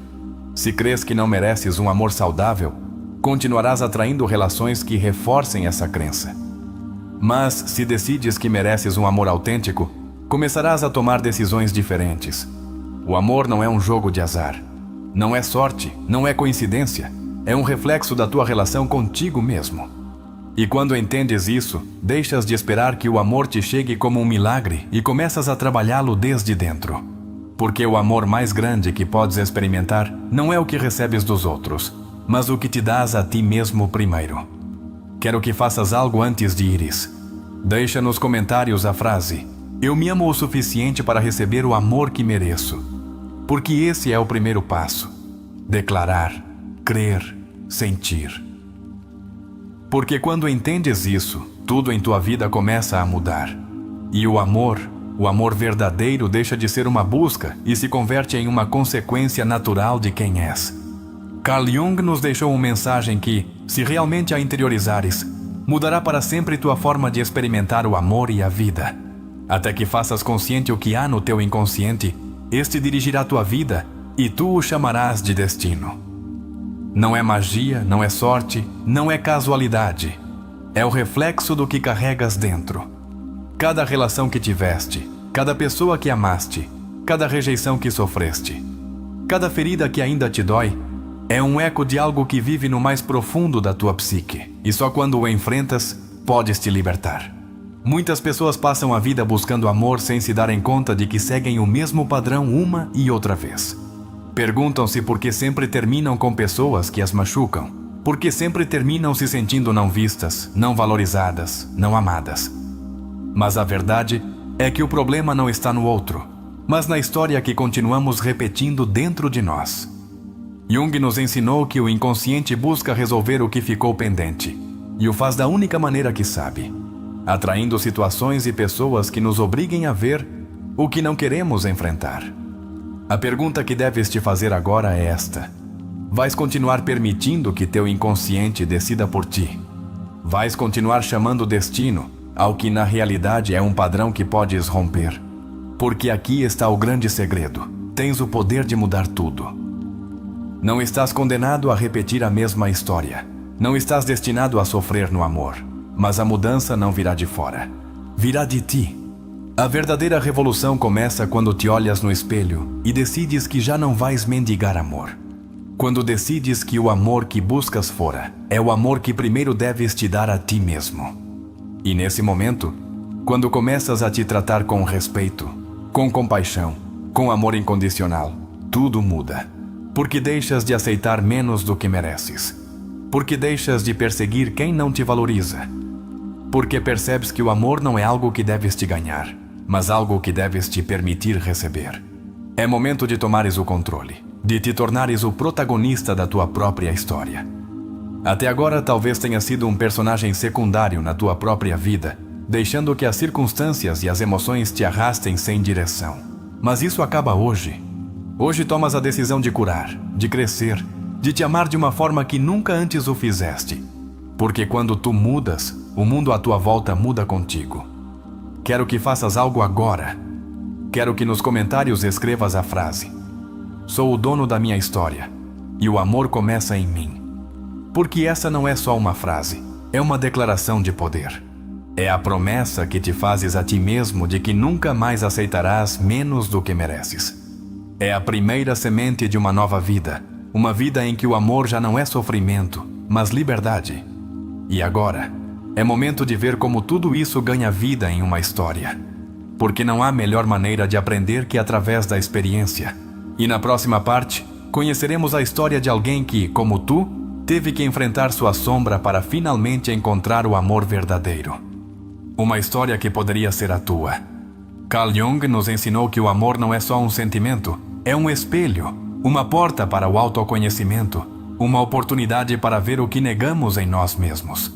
Se crês que não mereces um amor saudável, continuarás atraindo relações que reforcem essa crença. Mas, se decides que mereces um amor autêntico, começarás a tomar decisões diferentes. O amor não é um jogo de azar. Não é sorte, não é coincidência. É um reflexo da tua relação contigo mesmo. E quando entendes isso, deixas de esperar que o amor te chegue como um milagre e começas a trabalhá-lo desde dentro. Porque o amor mais grande que podes experimentar não é o que recebes dos outros, mas o que te dás a ti mesmo primeiro. Quero que faças algo antes de ires. Deixa nos comentários a frase: eu me amo o suficiente para receber o amor que mereço. Porque esse é o primeiro passo. Declarar, crer, sentir. Porque quando entendes isso, tudo em tua vida começa a mudar. E o amor verdadeiro deixa de ser uma busca e se converte em uma consequência natural de quem és. Carl Jung nos deixou uma mensagem que, se realmente a interiorizares, mudará para sempre tua forma de experimentar o amor e a vida. Até que faças consciente o que há no teu inconsciente, este dirigirá tua vida e tu o chamarás de destino. Não é magia, não é sorte, não é casualidade. É o reflexo do que carregas dentro. Cada relação que tiveste, cada pessoa que amaste, cada rejeição que sofreste, cada ferida que ainda te dói, é um eco de algo que vive no mais profundo da tua psique, e só quando o enfrentas, podes te libertar. Muitas pessoas passam a vida buscando amor sem se darem conta de que seguem o mesmo padrão uma e outra vez. Perguntam-se por que sempre terminam com pessoas que as machucam, por que sempre terminam se sentindo não vistas, não valorizadas, não amadas. Mas a verdade é que o problema não está no outro, mas na história que continuamos repetindo dentro de nós. Jung nos ensinou que o inconsciente busca resolver o que ficou pendente, e o faz da única maneira que sabe, atraindo situações e pessoas que nos obriguem a ver o que não queremos enfrentar. A pergunta que deves te fazer agora é esta: vais continuar permitindo que teu inconsciente decida por ti? Vais continuar chamando destino ao que na realidade é um padrão que podes romper? Porque aqui está o grande segredo: tens o poder de mudar tudo. Não estás condenado a repetir a mesma história. Não estás destinado a sofrer no amor. Mas a mudança não virá de fora. Virá de ti. A verdadeira revolução começa quando te olhas no espelho e decides que já não vais mendigar amor. Quando decides que o amor que buscas fora é o amor que primeiro deves te dar a ti mesmo. E nesse momento, quando começas a te tratar com respeito, com compaixão, com amor incondicional, tudo muda. Porque deixas de aceitar menos do que mereces. Porque deixas de perseguir quem não te valoriza. Porque percebes que o amor não é algo que deves te ganhar, mas algo que deves te permitir receber. É momento de tomares o controle, de te tornares o protagonista da tua própria história. Até agora talvez tenha sido um personagem secundário na tua própria vida, deixando que as circunstâncias e as emoções te arrastem sem direção. Mas isso acaba hoje. Hoje tomas a decisão de curar, de crescer, de te amar de uma forma que nunca antes o fizeste. Porque quando tu mudas, o mundo à tua volta muda contigo. Quero que faças algo agora. Quero que nos comentários escrevas a frase: sou o dono da minha história, e o amor começa em mim. Porque essa não é só uma frase, é uma declaração de poder. É a promessa que te fazes a ti mesmo de que nunca mais aceitarás menos do que mereces. É a primeira semente de uma nova vida, uma vida em que o amor já não é sofrimento, mas liberdade. E agora, é momento de ver como tudo isso ganha vida em uma história. Porque não há melhor maneira de aprender que através da experiência. E na próxima parte, conheceremos a história de alguém que, como tu, teve que enfrentar sua sombra para finalmente encontrar o amor verdadeiro. Uma história que poderia ser a tua. Carl Jung nos ensinou que o amor não é só um sentimento, é um espelho, uma porta para o autoconhecimento, uma oportunidade para ver o que negamos em nós mesmos.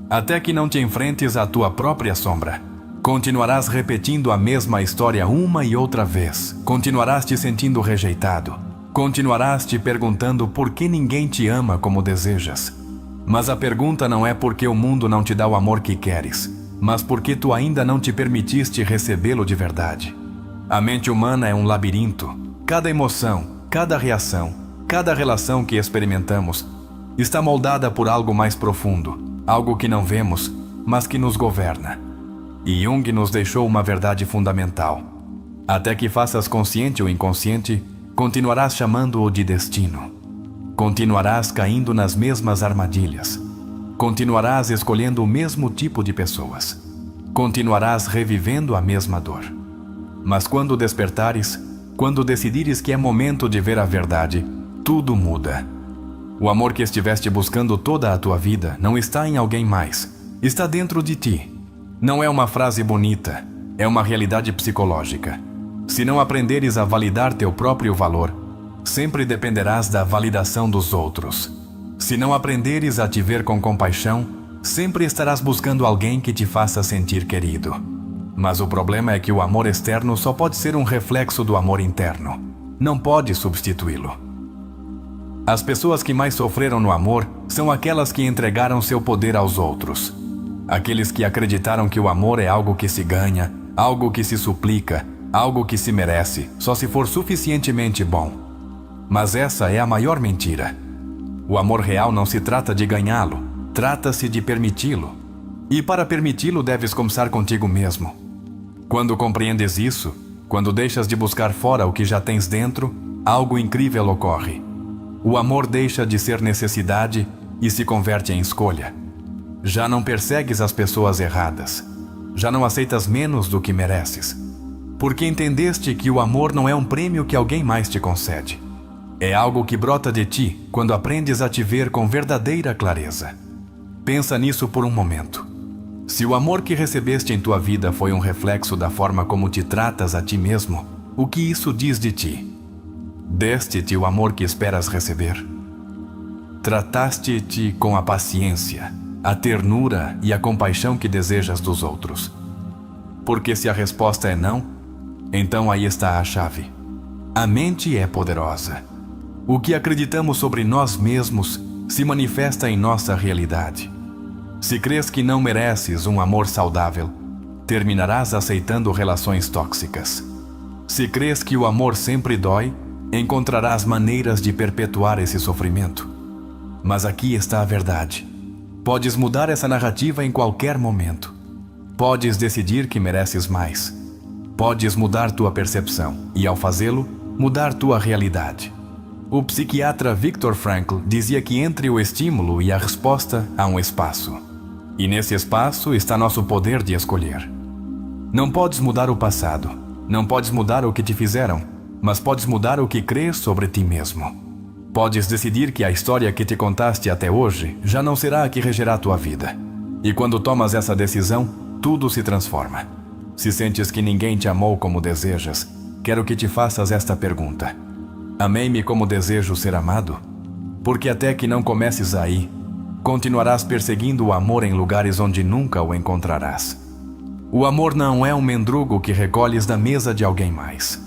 Até que não te enfrentes à tua própria sombra, continuarás repetindo a mesma história uma e outra vez. Continuarás te sentindo rejeitado. Continuarás te perguntando por que ninguém te ama como desejas. Mas a pergunta não é porque o mundo não te dá o amor que queres, mas porque tu ainda não te permitiste recebê-lo de verdade. A mente humana é um labirinto. Cada emoção, cada reação, cada relação que experimentamos está moldada por algo mais profundo, algo que não vemos, mas que nos governa. E Jung nos deixou uma verdade fundamental. Até que faças consciente o inconsciente, continuarás chamando-o de destino. Continuarás caindo nas mesmas armadilhas. Continuarás escolhendo o mesmo tipo de pessoas. Continuarás revivendo a mesma dor. Mas quando despertares, quando decidires que é momento de ver a verdade, tudo muda. O amor que estiveste buscando toda a tua vida não está em alguém mais, está dentro de ti. Não é uma frase bonita, é uma realidade psicológica. Se não aprenderes a validar teu próprio valor, sempre dependerás da validação dos outros. Se não aprenderes a te ver com compaixão, sempre estarás buscando alguém que te faça sentir querido. Mas o problema é que o amor externo só pode ser um reflexo do amor interno. Não pode substituí-lo. As pessoas que mais sofreram no amor são aquelas que entregaram seu poder aos outros. Aqueles que acreditaram que o amor é algo que se ganha, algo que se suplica, algo que se merece, só se for suficientemente bom. Mas essa é a maior mentira. O amor real não se trata de ganhá-lo, trata-se de permiti-lo. E para permiti-lo deves começar contigo mesmo. Quando compreendes isso, quando deixas de buscar fora o que já tens dentro, algo incrível ocorre. O amor deixa de ser necessidade e se converte em escolha. Já não persegues as pessoas erradas. Já não aceitas menos do que mereces. Porque entendeste que o amor não é um prêmio que alguém mais te concede. É algo que brota de ti quando aprendes a te ver com verdadeira clareza. Pensa nisso por um momento. Se o amor que recebeste em tua vida foi um reflexo da forma como te tratas a ti mesmo, o que isso diz de ti? Deste-te o amor que esperas receber? Trataste-te com a paciência, a ternura e a compaixão que desejas dos outros? Porque se a resposta é não, então aí está a chave. A mente é poderosa. O que acreditamos sobre nós mesmos se manifesta em nossa realidade. Se crês que não mereces um amor saudável, terminarás aceitando relações tóxicas. Se crês que o amor sempre dói, encontrarás maneiras de perpetuar esse sofrimento. Mas aqui está a verdade. Podes mudar essa narrativa em qualquer momento. Podes decidir que mereces mais. Podes mudar tua percepção e, ao fazê-lo, mudar tua realidade. O psiquiatra Viktor Frankl dizia que entre o estímulo e a resposta há um espaço. E nesse espaço está nosso poder de escolher. Não podes mudar o passado, não podes mudar o que te fizeram, mas podes mudar o que crês sobre ti mesmo. Podes decidir que a história que te contaste até hoje já não será a que regerá tua vida. E quando tomas essa decisão, tudo se transforma. Se sentes que ninguém te amou como desejas, quero que te faças esta pergunta. Amei-me como desejo ser amado? Porque até que não comeces aí, continuarás perseguindo o amor em lugares onde nunca o encontrarás. O amor não é um mendrugo que recolhes da mesa de alguém mais.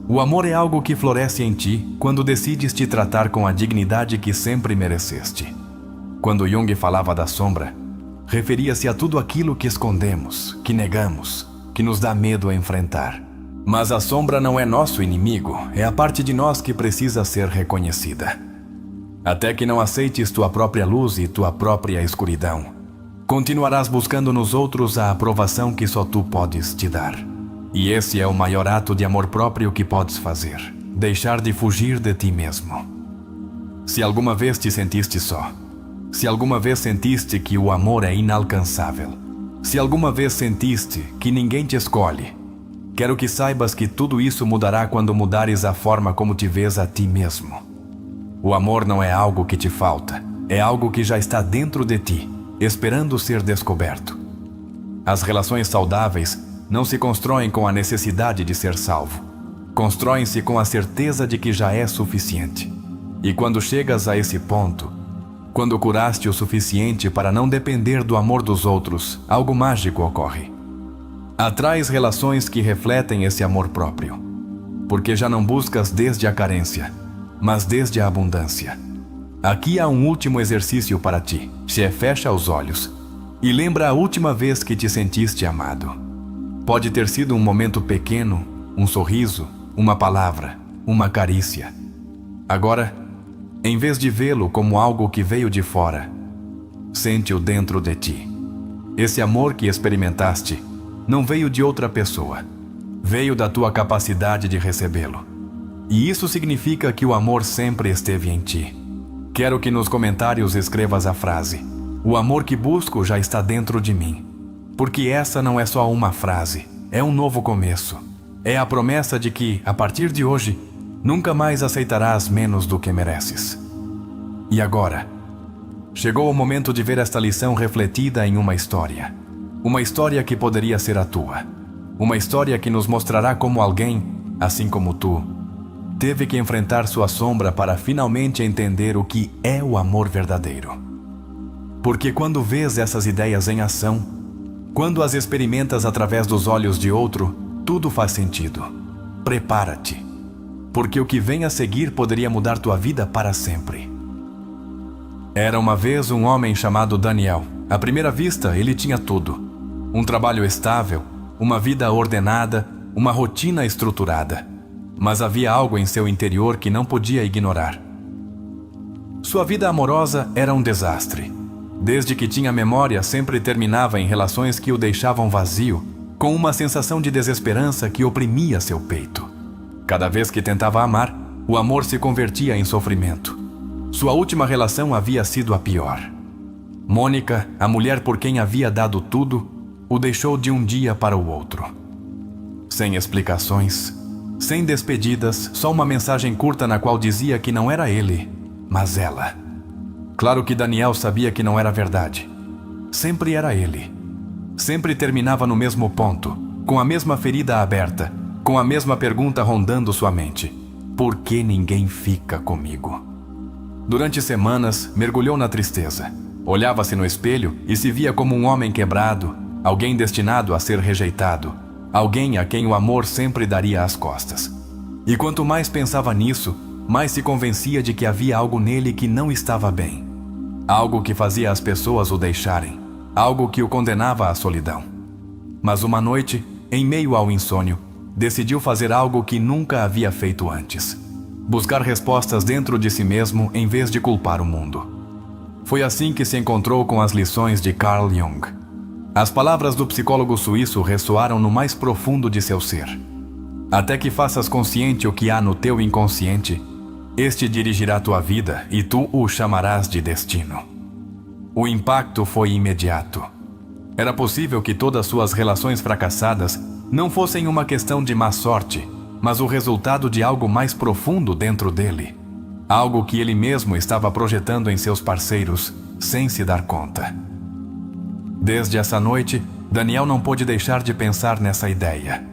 O amor é algo que floresce em ti quando decides te tratar com a dignidade que sempre mereceste. Quando Jung falava da sombra, referia-se a tudo aquilo que escondemos, que negamos, que nos dá medo a enfrentar. Mas a sombra não é nosso inimigo, é a parte de nós que precisa ser reconhecida. Até que não aceites tua própria luz e tua própria escuridão, continuarás buscando nos outros a aprovação que só tu podes te dar. E esse é o maior ato de amor próprio que podes fazer, deixar de fugir de ti mesmo. Se alguma vez te sentiste só, se alguma vez sentiste que o amor é inalcançável, se alguma vez sentiste que ninguém te escolhe, quero que saibas que tudo isso mudará quando mudares a forma como te vês a ti mesmo. O amor não é algo que te falta, é algo que já está dentro de ti, esperando ser descoberto. As relações saudáveis não se constroem com a necessidade de ser salvo. Constroem-se com a certeza de que já é suficiente. E quando chegas a esse ponto, quando curaste o suficiente para não depender do amor dos outros, algo mágico ocorre. Atraes relações que refletem esse amor próprio, porque já não buscas desde a carência, mas desde a abundância. Aqui há um último exercício para ti. Fecha os olhos e lembra a última vez que te sentiste amado. Pode ter sido um momento pequeno, um sorriso, uma palavra, uma carícia. Agora, em vez de vê-lo como algo que veio de fora, sente-o dentro de ti. Esse amor que experimentaste não veio de outra pessoa, veio da tua capacidade de recebê-lo. E isso significa que o amor sempre esteve em ti. Quero que nos comentários escrevas a frase: o amor que busco já está dentro de mim. Porque essa não é só uma frase, é um novo começo. É a promessa de que, a partir de hoje, nunca mais aceitarás menos do que mereces. E agora, chegou o momento de ver esta lição refletida em uma história. Uma história que poderia ser a tua. Uma história que nos mostrará como alguém, assim como tu, teve que enfrentar sua sombra para finalmente entender o que é o amor verdadeiro. Porque quando vês essas ideias em ação, quando as experimentas através dos olhos de outro, tudo faz sentido. Prepara-te, porque o que vem a seguir poderia mudar tua vida para sempre. Era uma vez um homem chamado Daniel. À primeira vista, ele tinha tudo. Um trabalho estável, uma vida ordenada, uma rotina estruturada. Mas havia algo em seu interior que não podia ignorar. Sua vida amorosa era um desastre. Desde que tinha memória, sempre terminava em relações que o deixavam vazio, com uma sensação de desesperança que oprimia seu peito. Cada vez que tentava amar, o amor se convertia em sofrimento. Sua última relação havia sido a pior. Mônica, a mulher por quem havia dado tudo, o deixou de um dia para o outro. Sem explicações, sem despedidas, só uma mensagem curta na qual dizia que não era ele, mas ela. Claro que Daniel sabia que não era verdade. Sempre era ele. Sempre terminava no mesmo ponto, com a mesma ferida aberta, com a mesma pergunta rondando sua mente: por que ninguém fica comigo? Durante semanas, mergulhou na tristeza. Olhava-se no espelho e se via como um homem quebrado, alguém destinado a ser rejeitado, alguém a quem o amor sempre daria as costas. E quanto mais pensava nisso, mais se convencia de que havia algo nele que não estava bem. Algo que fazia as pessoas o deixarem, algo que o condenava à solidão. Mas uma noite, em meio ao insônio, decidiu fazer algo que nunca havia feito antes: buscar respostas dentro de si mesmo em vez de culpar o mundo. Foi assim que se encontrou com as lições de Carl Jung. As palavras do psicólogo suíço ressoaram no mais profundo de seu ser. Até que faças consciente o que há no teu inconsciente, este dirigirá tua vida e tu o chamarás de destino. O impacto foi imediato. Era possível que todas suas relações fracassadas não fossem uma questão de má sorte, mas o resultado de algo mais profundo dentro dele. Algo que ele mesmo estava projetando em seus parceiros, sem se dar conta. Desde essa noite, Daniel não pôde deixar de pensar nessa ideia.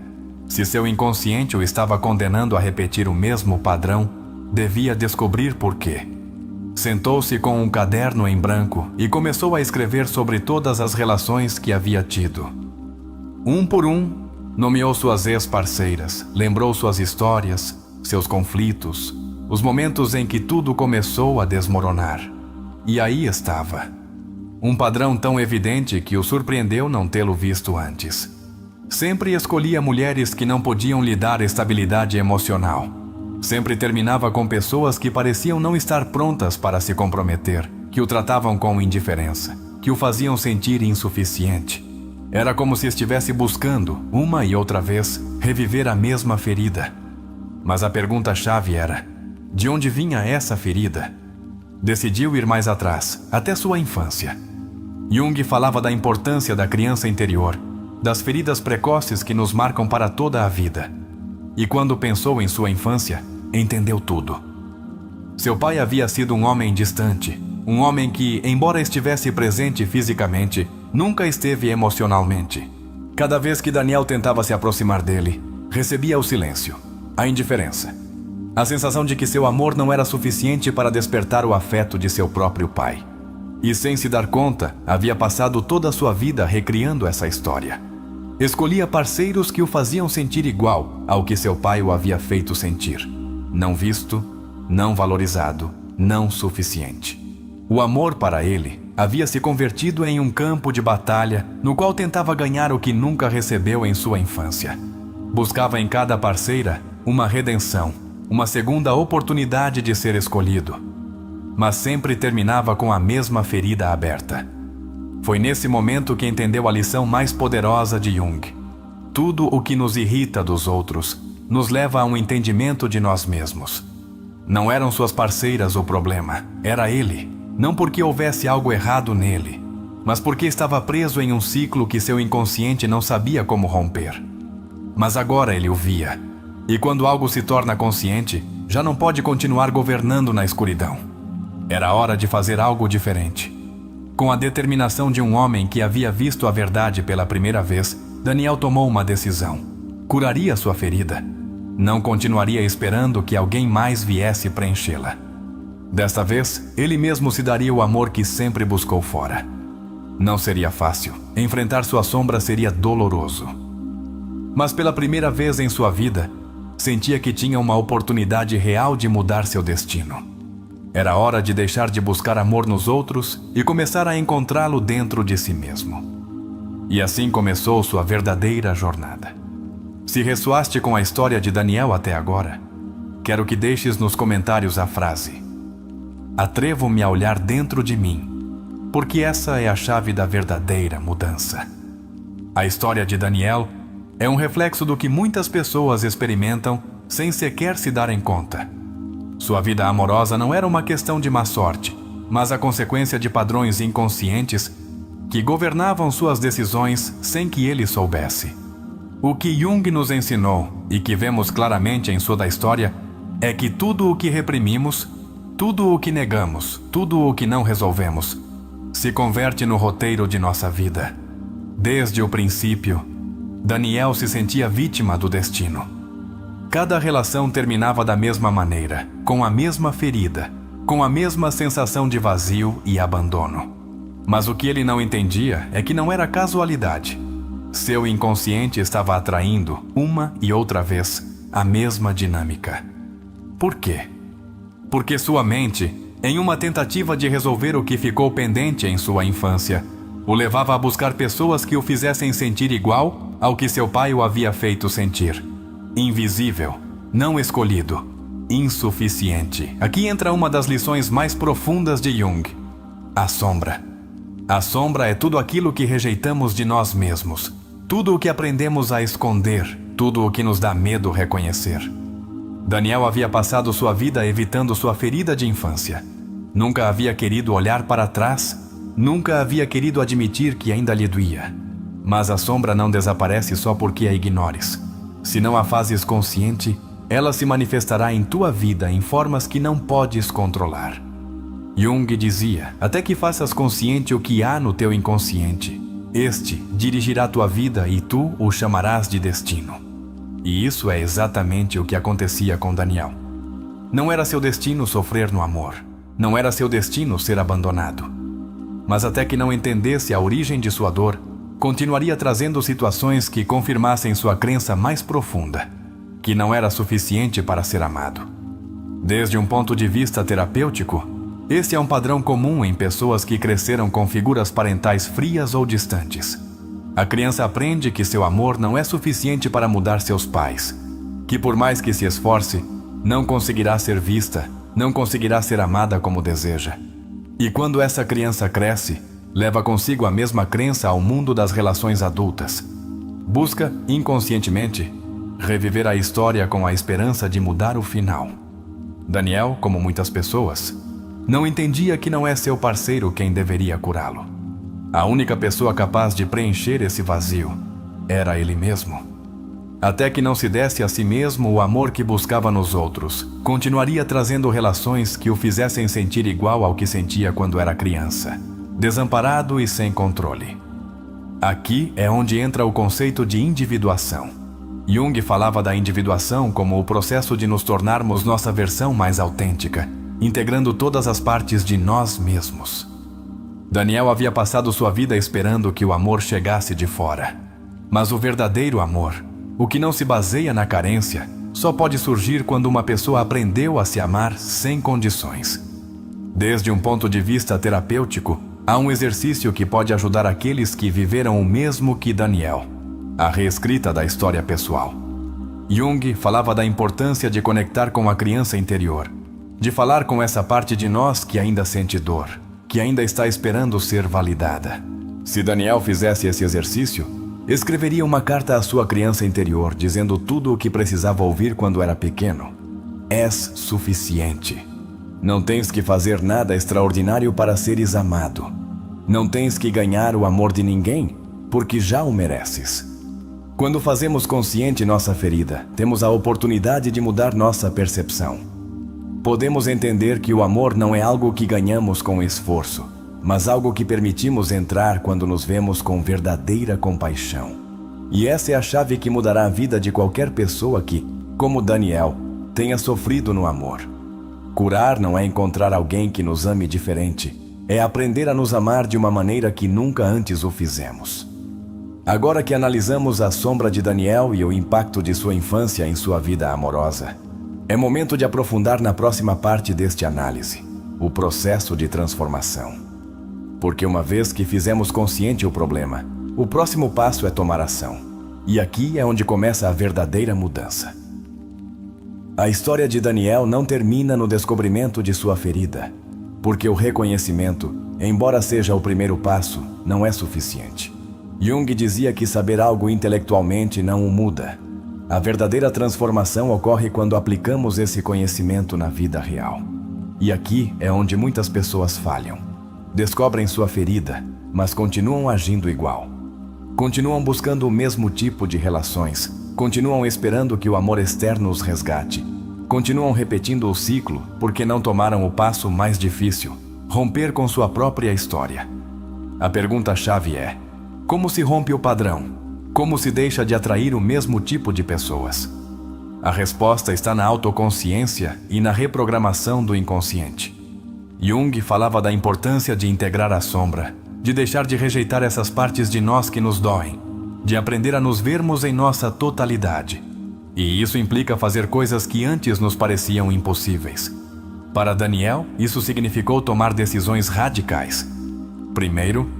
Se seu inconsciente o estava condenando a repetir o mesmo padrão, devia descobrir por quê. Sentou-se com um caderno em branco e começou a escrever sobre todas as relações que havia tido. Um por um, nomeou suas ex-parceiras, lembrou suas histórias, seus conflitos, os momentos em que tudo começou a desmoronar. E aí estava. Um padrão tão evidente que o surpreendeu não tê-lo visto antes. Sempre escolhia mulheres que não podiam lhe dar estabilidade emocional. Sempre terminava com pessoas que pareciam não estar prontas para se comprometer, que o tratavam com indiferença, que o faziam sentir insuficiente. Era como se estivesse buscando, uma e outra vez, reviver a mesma ferida. Mas a pergunta-chave era: de onde vinha essa ferida? Decidiu ir mais atrás, até sua infância. Jung falava da importância da criança interior, das feridas precoces que nos marcam para toda a vida. E quando pensou em sua infância, entendeu tudo. Seu pai havia sido um homem distante, um homem que, embora estivesse presente fisicamente, nunca esteve emocionalmente. Cada vez que Daniel tentava se aproximar dele, recebia o silêncio, a indiferença, a sensação de que seu amor não era suficiente para despertar o afeto de seu próprio pai. E sem se dar conta, havia passado toda a sua vida recriando essa história. Escolhia parceiros que o faziam sentir igual ao que seu pai o havia feito sentir. Não visto, não valorizado, não suficiente. O amor para ele havia se convertido em um campo de batalha no qual tentava ganhar o que nunca recebeu em sua infância. Buscava em cada parceira uma redenção, uma segunda oportunidade de ser escolhido. Mas sempre terminava com a mesma ferida aberta. Foi nesse momento que entendeu a lição mais poderosa de Jung. Tudo o que nos irrita dos outros nos leva a um entendimento de nós mesmos. Não eram suas parceiras o problema, era ele. Não porque houvesse algo errado nele, mas porque estava preso em um ciclo que seu inconsciente não sabia como romper. mas agora ele o via. E quando algo se torna consciente, já não pode continuar governando na escuridão. Era hora de fazer algo diferente. Com a determinação de um homem que havia visto a verdade pela primeira vez, Daniel tomou uma decisão. Curaria sua ferida. Não continuaria esperando que alguém mais viesse preenchê-la. Desta vez, ele mesmo se daria o amor que sempre buscou fora. Não seria fácil. Enfrentar sua sombra seria doloroso. Mas pela primeira vez em sua vida, sentia que tinha uma oportunidade real de mudar seu destino. Era hora de deixar de buscar amor nos outros e começar a encontrá-lo dentro de si mesmo. E assim começou sua verdadeira jornada. Se ressoaste com a história de Daniel até agora, quero que deixes nos comentários a frase: atrevo-me a olhar dentro de mim, porque essa é a chave da verdadeira mudança. A história de Daniel é um reflexo do que muitas pessoas experimentam sem sequer se darem conta. Sua vida amorosa não era uma questão de má sorte, mas a consequência de padrões inconscientes que governavam suas decisões sem que ele soubesse. O que Jung nos ensinou, e que vemos claramente em sua história, é que tudo o que reprimimos, tudo o que negamos, tudo o que não resolvemos, se converte no roteiro de nossa vida. Desde o princípio, Daniel se sentia vítima do destino. Cada relação terminava da mesma maneira, com a mesma ferida, com a mesma sensação de vazio e abandono. Mas o que ele não entendia é que não era casualidade. Seu inconsciente estava atraindo, uma e outra vez, a mesma dinâmica. Por quê? Porque sua mente, em uma tentativa de resolver o que ficou pendente em sua infância, o levava a buscar pessoas que o fizessem sentir igual ao que seu pai o havia feito sentir. Invisível, não escolhido, insuficiente. Aqui entra uma das lições mais profundas de Jung: a sombra. A sombra é tudo aquilo que rejeitamos de nós mesmos, tudo o que aprendemos a esconder, tudo o que nos dá medo reconhecer. Daniel havia passado sua vida evitando sua ferida de infância. Nunca havia querido olhar para trás, nunca havia querido admitir que ainda lhe doía. Mas a sombra não desaparece só porque a ignores. Se não a fazes consciente, ela se manifestará em tua vida em formas que não podes controlar. Jung dizia: até que faças consciente o que há no teu inconsciente, este dirigirá tua vida e tu o chamarás de destino. E isso é exatamente o que acontecia com Daniel. Não era seu destino sofrer no amor. Não era seu destino ser abandonado. Mas até que não entendesse a origem de sua dor, continuaria trazendo situações que confirmassem sua crença mais profunda, que não era suficiente para ser amado. Desde um ponto de vista terapêutico, este é um padrão comum em pessoas que cresceram com figuras parentais frias ou distantes. A criança aprende que seu amor não é suficiente para mudar seus pais, que por mais que se esforce, não conseguirá ser vista, não conseguirá ser amada como deseja. E quando essa criança cresce, leva consigo a mesma crença ao mundo das relações adultas. Busca, inconscientemente, reviver a história com a esperança de mudar o final. Daniel, como muitas pessoas, não entendia que não é seu parceiro quem deveria curá-lo. A única pessoa capaz de preencher esse vazio era ele mesmo. Até que não se desse a si mesmo o amor que buscava nos outros, continuaria trazendo relações que o fizessem sentir igual ao que sentia quando era criança, desamparado e sem controle. Aqui é onde entra o conceito de individuação. Jung falava da individuação como o processo de nos tornarmos nossa versão mais autêntica, integrando todas as partes de nós mesmos. Daniel havia passado sua vida esperando que o amor chegasse de fora. Mas o verdadeiro amor, o que não se baseia na carência, só pode surgir quando uma pessoa aprendeu a se amar sem condições. Desde um ponto de vista terapêutico, há um exercício que pode ajudar aqueles que viveram o mesmo que Daniel: a reescrita da história pessoal. Jung falava da importância de conectar com a criança interior, de falar com essa parte de nós que ainda sente dor, que ainda está esperando ser validada. Se Daniel fizesse esse exercício, escreveria uma carta à sua criança interior, dizendo tudo o que precisava ouvir quando era pequeno. És suficiente. Não tens que fazer nada extraordinário para seres amado. Não tens que ganhar o amor de ninguém, porque já o mereces. Quando fazemos consciente nossa ferida, temos a oportunidade de mudar nossa percepção. Podemos entender que o amor não é algo que ganhamos com esforço, mas algo que permitimos entrar quando nos vemos com verdadeira compaixão. E essa é a chave que mudará a vida de qualquer pessoa que, como Daniel, tenha sofrido no amor. Curar não é encontrar alguém que nos ame diferente, é aprender a nos amar de uma maneira que nunca antes o fizemos. Agora que analisamos a sombra de Daniel e o impacto de sua infância em sua vida amorosa, é momento de aprofundar na próxima parte deste análise, o processo de transformação. Porque uma vez que fizemos consciente o problema, o próximo passo é tomar ação. E aqui é onde começa a verdadeira mudança. A história de Daniel não termina no descobrimento de sua ferida, porque o reconhecimento, embora seja o primeiro passo, não é suficiente. Jung dizia que saber algo intelectualmente não o muda. A verdadeira transformação ocorre quando aplicamos esse conhecimento na vida real. E aqui é onde muitas pessoas falham. Descobrem sua ferida, mas continuam agindo igual. Continuam buscando o mesmo tipo de relações. Continuam esperando que o amor externo os resgate. Continuam repetindo o ciclo porque não tomaram o passo mais difícil, romper com sua própria história. A pergunta-chave é: como se rompe o padrão? Como se deixa de atrair o mesmo tipo de pessoas? A resposta está na autoconsciência e na reprogramação do inconsciente. Jung falava da importância de integrar a sombra, de deixar de rejeitar essas partes de nós que nos doem, de aprender a nos vermos em nossa totalidade. E isso implica fazer coisas que antes nos pareciam impossíveis. Para Daniel, isso significou tomar decisões radicais. Primeiro,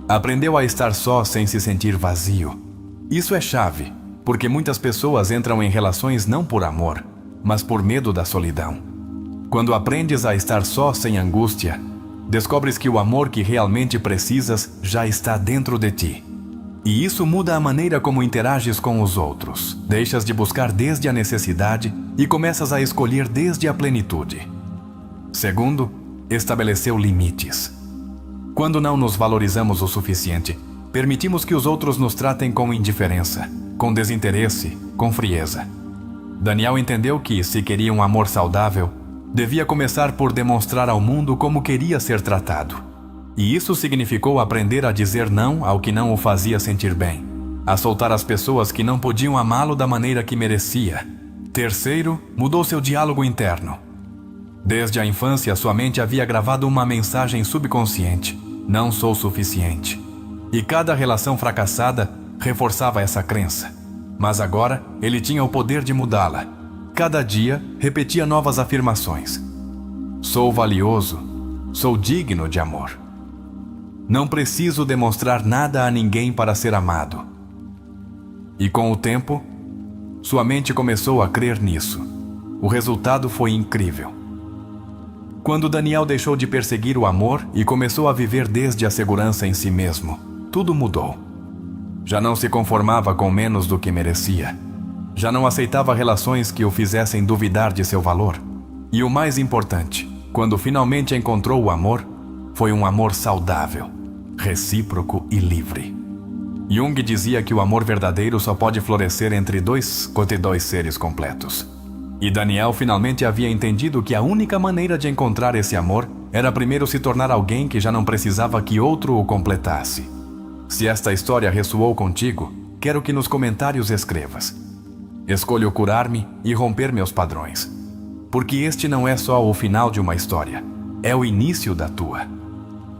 aprendeu a estar só sem se sentir vazio. Isso é chave, porque muitas pessoas entram em relações não por amor, mas por medo da solidão. Quando aprendes a estar só sem angústia, descobres que o amor que realmente precisas já está dentro de ti. E isso muda a maneira como interages com os outros. Deixas de buscar desde a necessidade e começas a escolher desde a plenitude. Segundo, estabeleceu limites. Quando não nos valorizamos o suficiente, permitimos que os outros nos tratem com indiferença, com desinteresse, com frieza. Daniel entendeu que, se queria um amor saudável, devia começar por demonstrar ao mundo como queria ser tratado. E isso significou aprender a dizer não ao que não o fazia sentir bem, a soltar as pessoas que não podiam amá-lo da maneira que merecia. Terceiro, mudou seu diálogo interno. Desde a infância, sua mente havia gravado uma mensagem subconsciente: não sou suficiente. E cada relação fracassada reforçava essa crença. Mas agora, ele tinha o poder de mudá-la. Cada dia, repetia novas afirmações. Sou valioso, sou digno de amor. Não preciso demonstrar nada a ninguém para ser amado. E com o tempo, sua mente começou a crer nisso. O resultado foi incrível. Quando Daniel deixou de perseguir o amor e começou a viver desde a segurança em si mesmo, tudo mudou. Já não se conformava com menos do que merecia. Já não aceitava relações que o fizessem duvidar de seu valor. E o mais importante, quando finalmente encontrou o amor, foi um amor saudável, recíproco e livre. Jung dizia que o amor verdadeiro só pode florescer entre dois seres completos. E Daniel finalmente havia entendido que a única maneira de encontrar esse amor era primeiro se tornar alguém que já não precisava que outro o completasse. Se esta história ressoou contigo, quero que nos comentários escrevas: escolho curar-me e romper meus padrões. Porque este não é só o final de uma história, é o início da tua.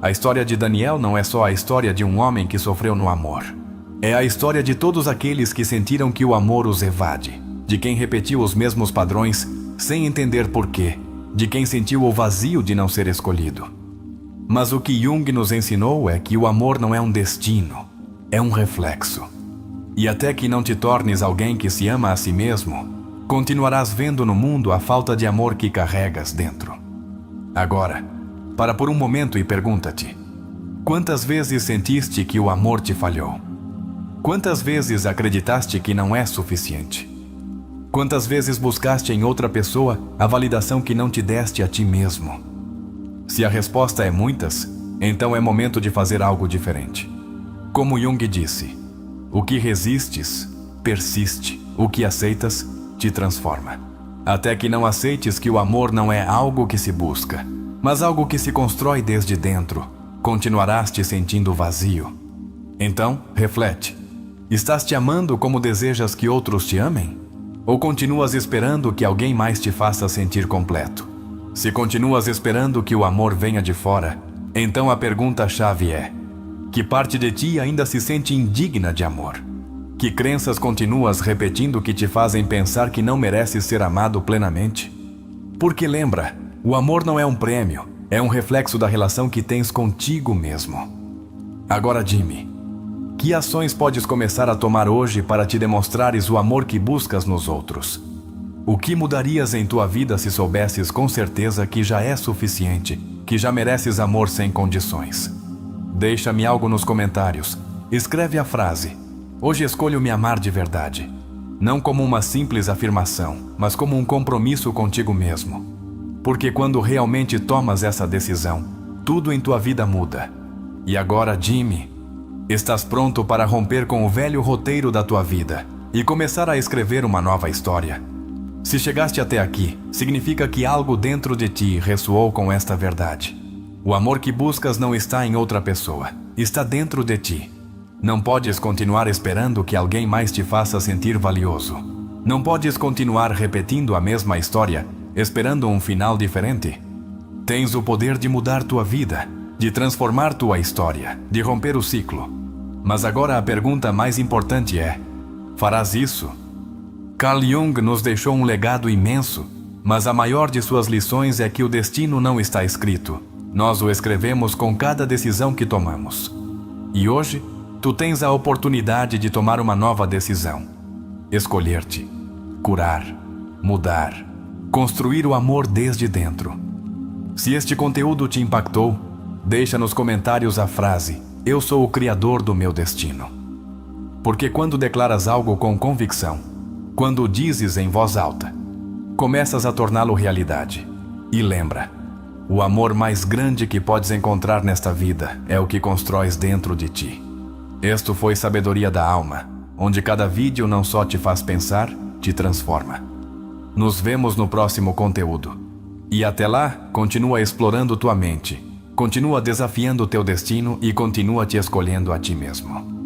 A história de Daniel não é só a história de um homem que sofreu no amor. É a história de todos aqueles que sentiram que o amor os evade, de quem repetiu os mesmos padrões sem entender porquê, de quem sentiu o vazio de não ser escolhido. Mas o que Jung nos ensinou é que o amor não é um destino, é um reflexo. E até que não te tornes alguém que se ama a si mesmo, continuarás vendo no mundo a falta de amor que carregas dentro. Agora, para por um momento e pergunta-te: quantas vezes sentiste que o amor te falhou? Quantas vezes acreditaste que não é suficiente? Quantas vezes buscaste em outra pessoa a validação que não te deste a ti mesmo? Se a resposta é muitas, então é momento de fazer algo diferente. Como Jung disse, o que resistes persiste. O que aceitas te transforma. Até que não aceites que o amor não é algo que se busca, mas algo que se constrói desde dentro, continuarás te sentindo vazio. Então, reflete. Estás te amando como desejas que outros te amem? Ou continuas esperando que alguém mais te faça sentir completo? Se continuas esperando que o amor venha de fora, então a pergunta-chave é: que parte de ti ainda se sente indigna de amor? Que crenças continuas repetindo que te fazem pensar que não mereces ser amado plenamente? Porque lembra, o amor não é um prêmio, é um reflexo da relação que tens contigo mesmo. Agora diz-me, que ações podes começar a tomar hoje para te demonstrares o amor que buscas nos outros? O que mudarias em tua vida se soubesses com certeza que já é suficiente, que já mereces amor sem condições? Deixa-me algo nos comentários. Escreve a frase: hoje escolho me amar de verdade. Não como uma simples afirmação, mas como um compromisso contigo mesmo. Porque quando realmente tomas essa decisão, tudo em tua vida muda. E agora, Jimmy, estás pronto para romper com o velho roteiro da tua vida e começar a escrever uma nova história? Se chegaste até aqui, significa que algo dentro de ti ressoou com esta verdade. O amor que buscas não está em outra pessoa, está dentro de ti. Não podes continuar esperando que alguém mais te faça sentir valioso. Não podes continuar repetindo a mesma história, esperando um final diferente. Tens o poder de mudar tua vida, de transformar tua história, de romper o ciclo. Mas agora a pergunta mais importante é: farás isso? Carl Jung nos deixou um legado imenso, mas a maior de suas lições é que o destino não está escrito. Nós o escrevemos com cada decisão que tomamos. E hoje, tu tens a oportunidade de tomar uma nova decisão. Escolher-te, curar, mudar, construir o amor desde dentro. Se este conteúdo te impactou, deixa nos comentários a frase: eu sou o criador do meu destino. Porque quando declaras algo com convicção, quando o dizes em voz alta, começas a torná-lo realidade. E lembra, o amor mais grande que podes encontrar nesta vida é o que constróis dentro de ti. Isto foi Sabedoria da Alma, onde cada vídeo não só te faz pensar, te transforma. Nos vemos no próximo conteúdo. E até lá, continua explorando tua mente. Continua desafiando o teu destino e continua te escolhendo a ti mesmo.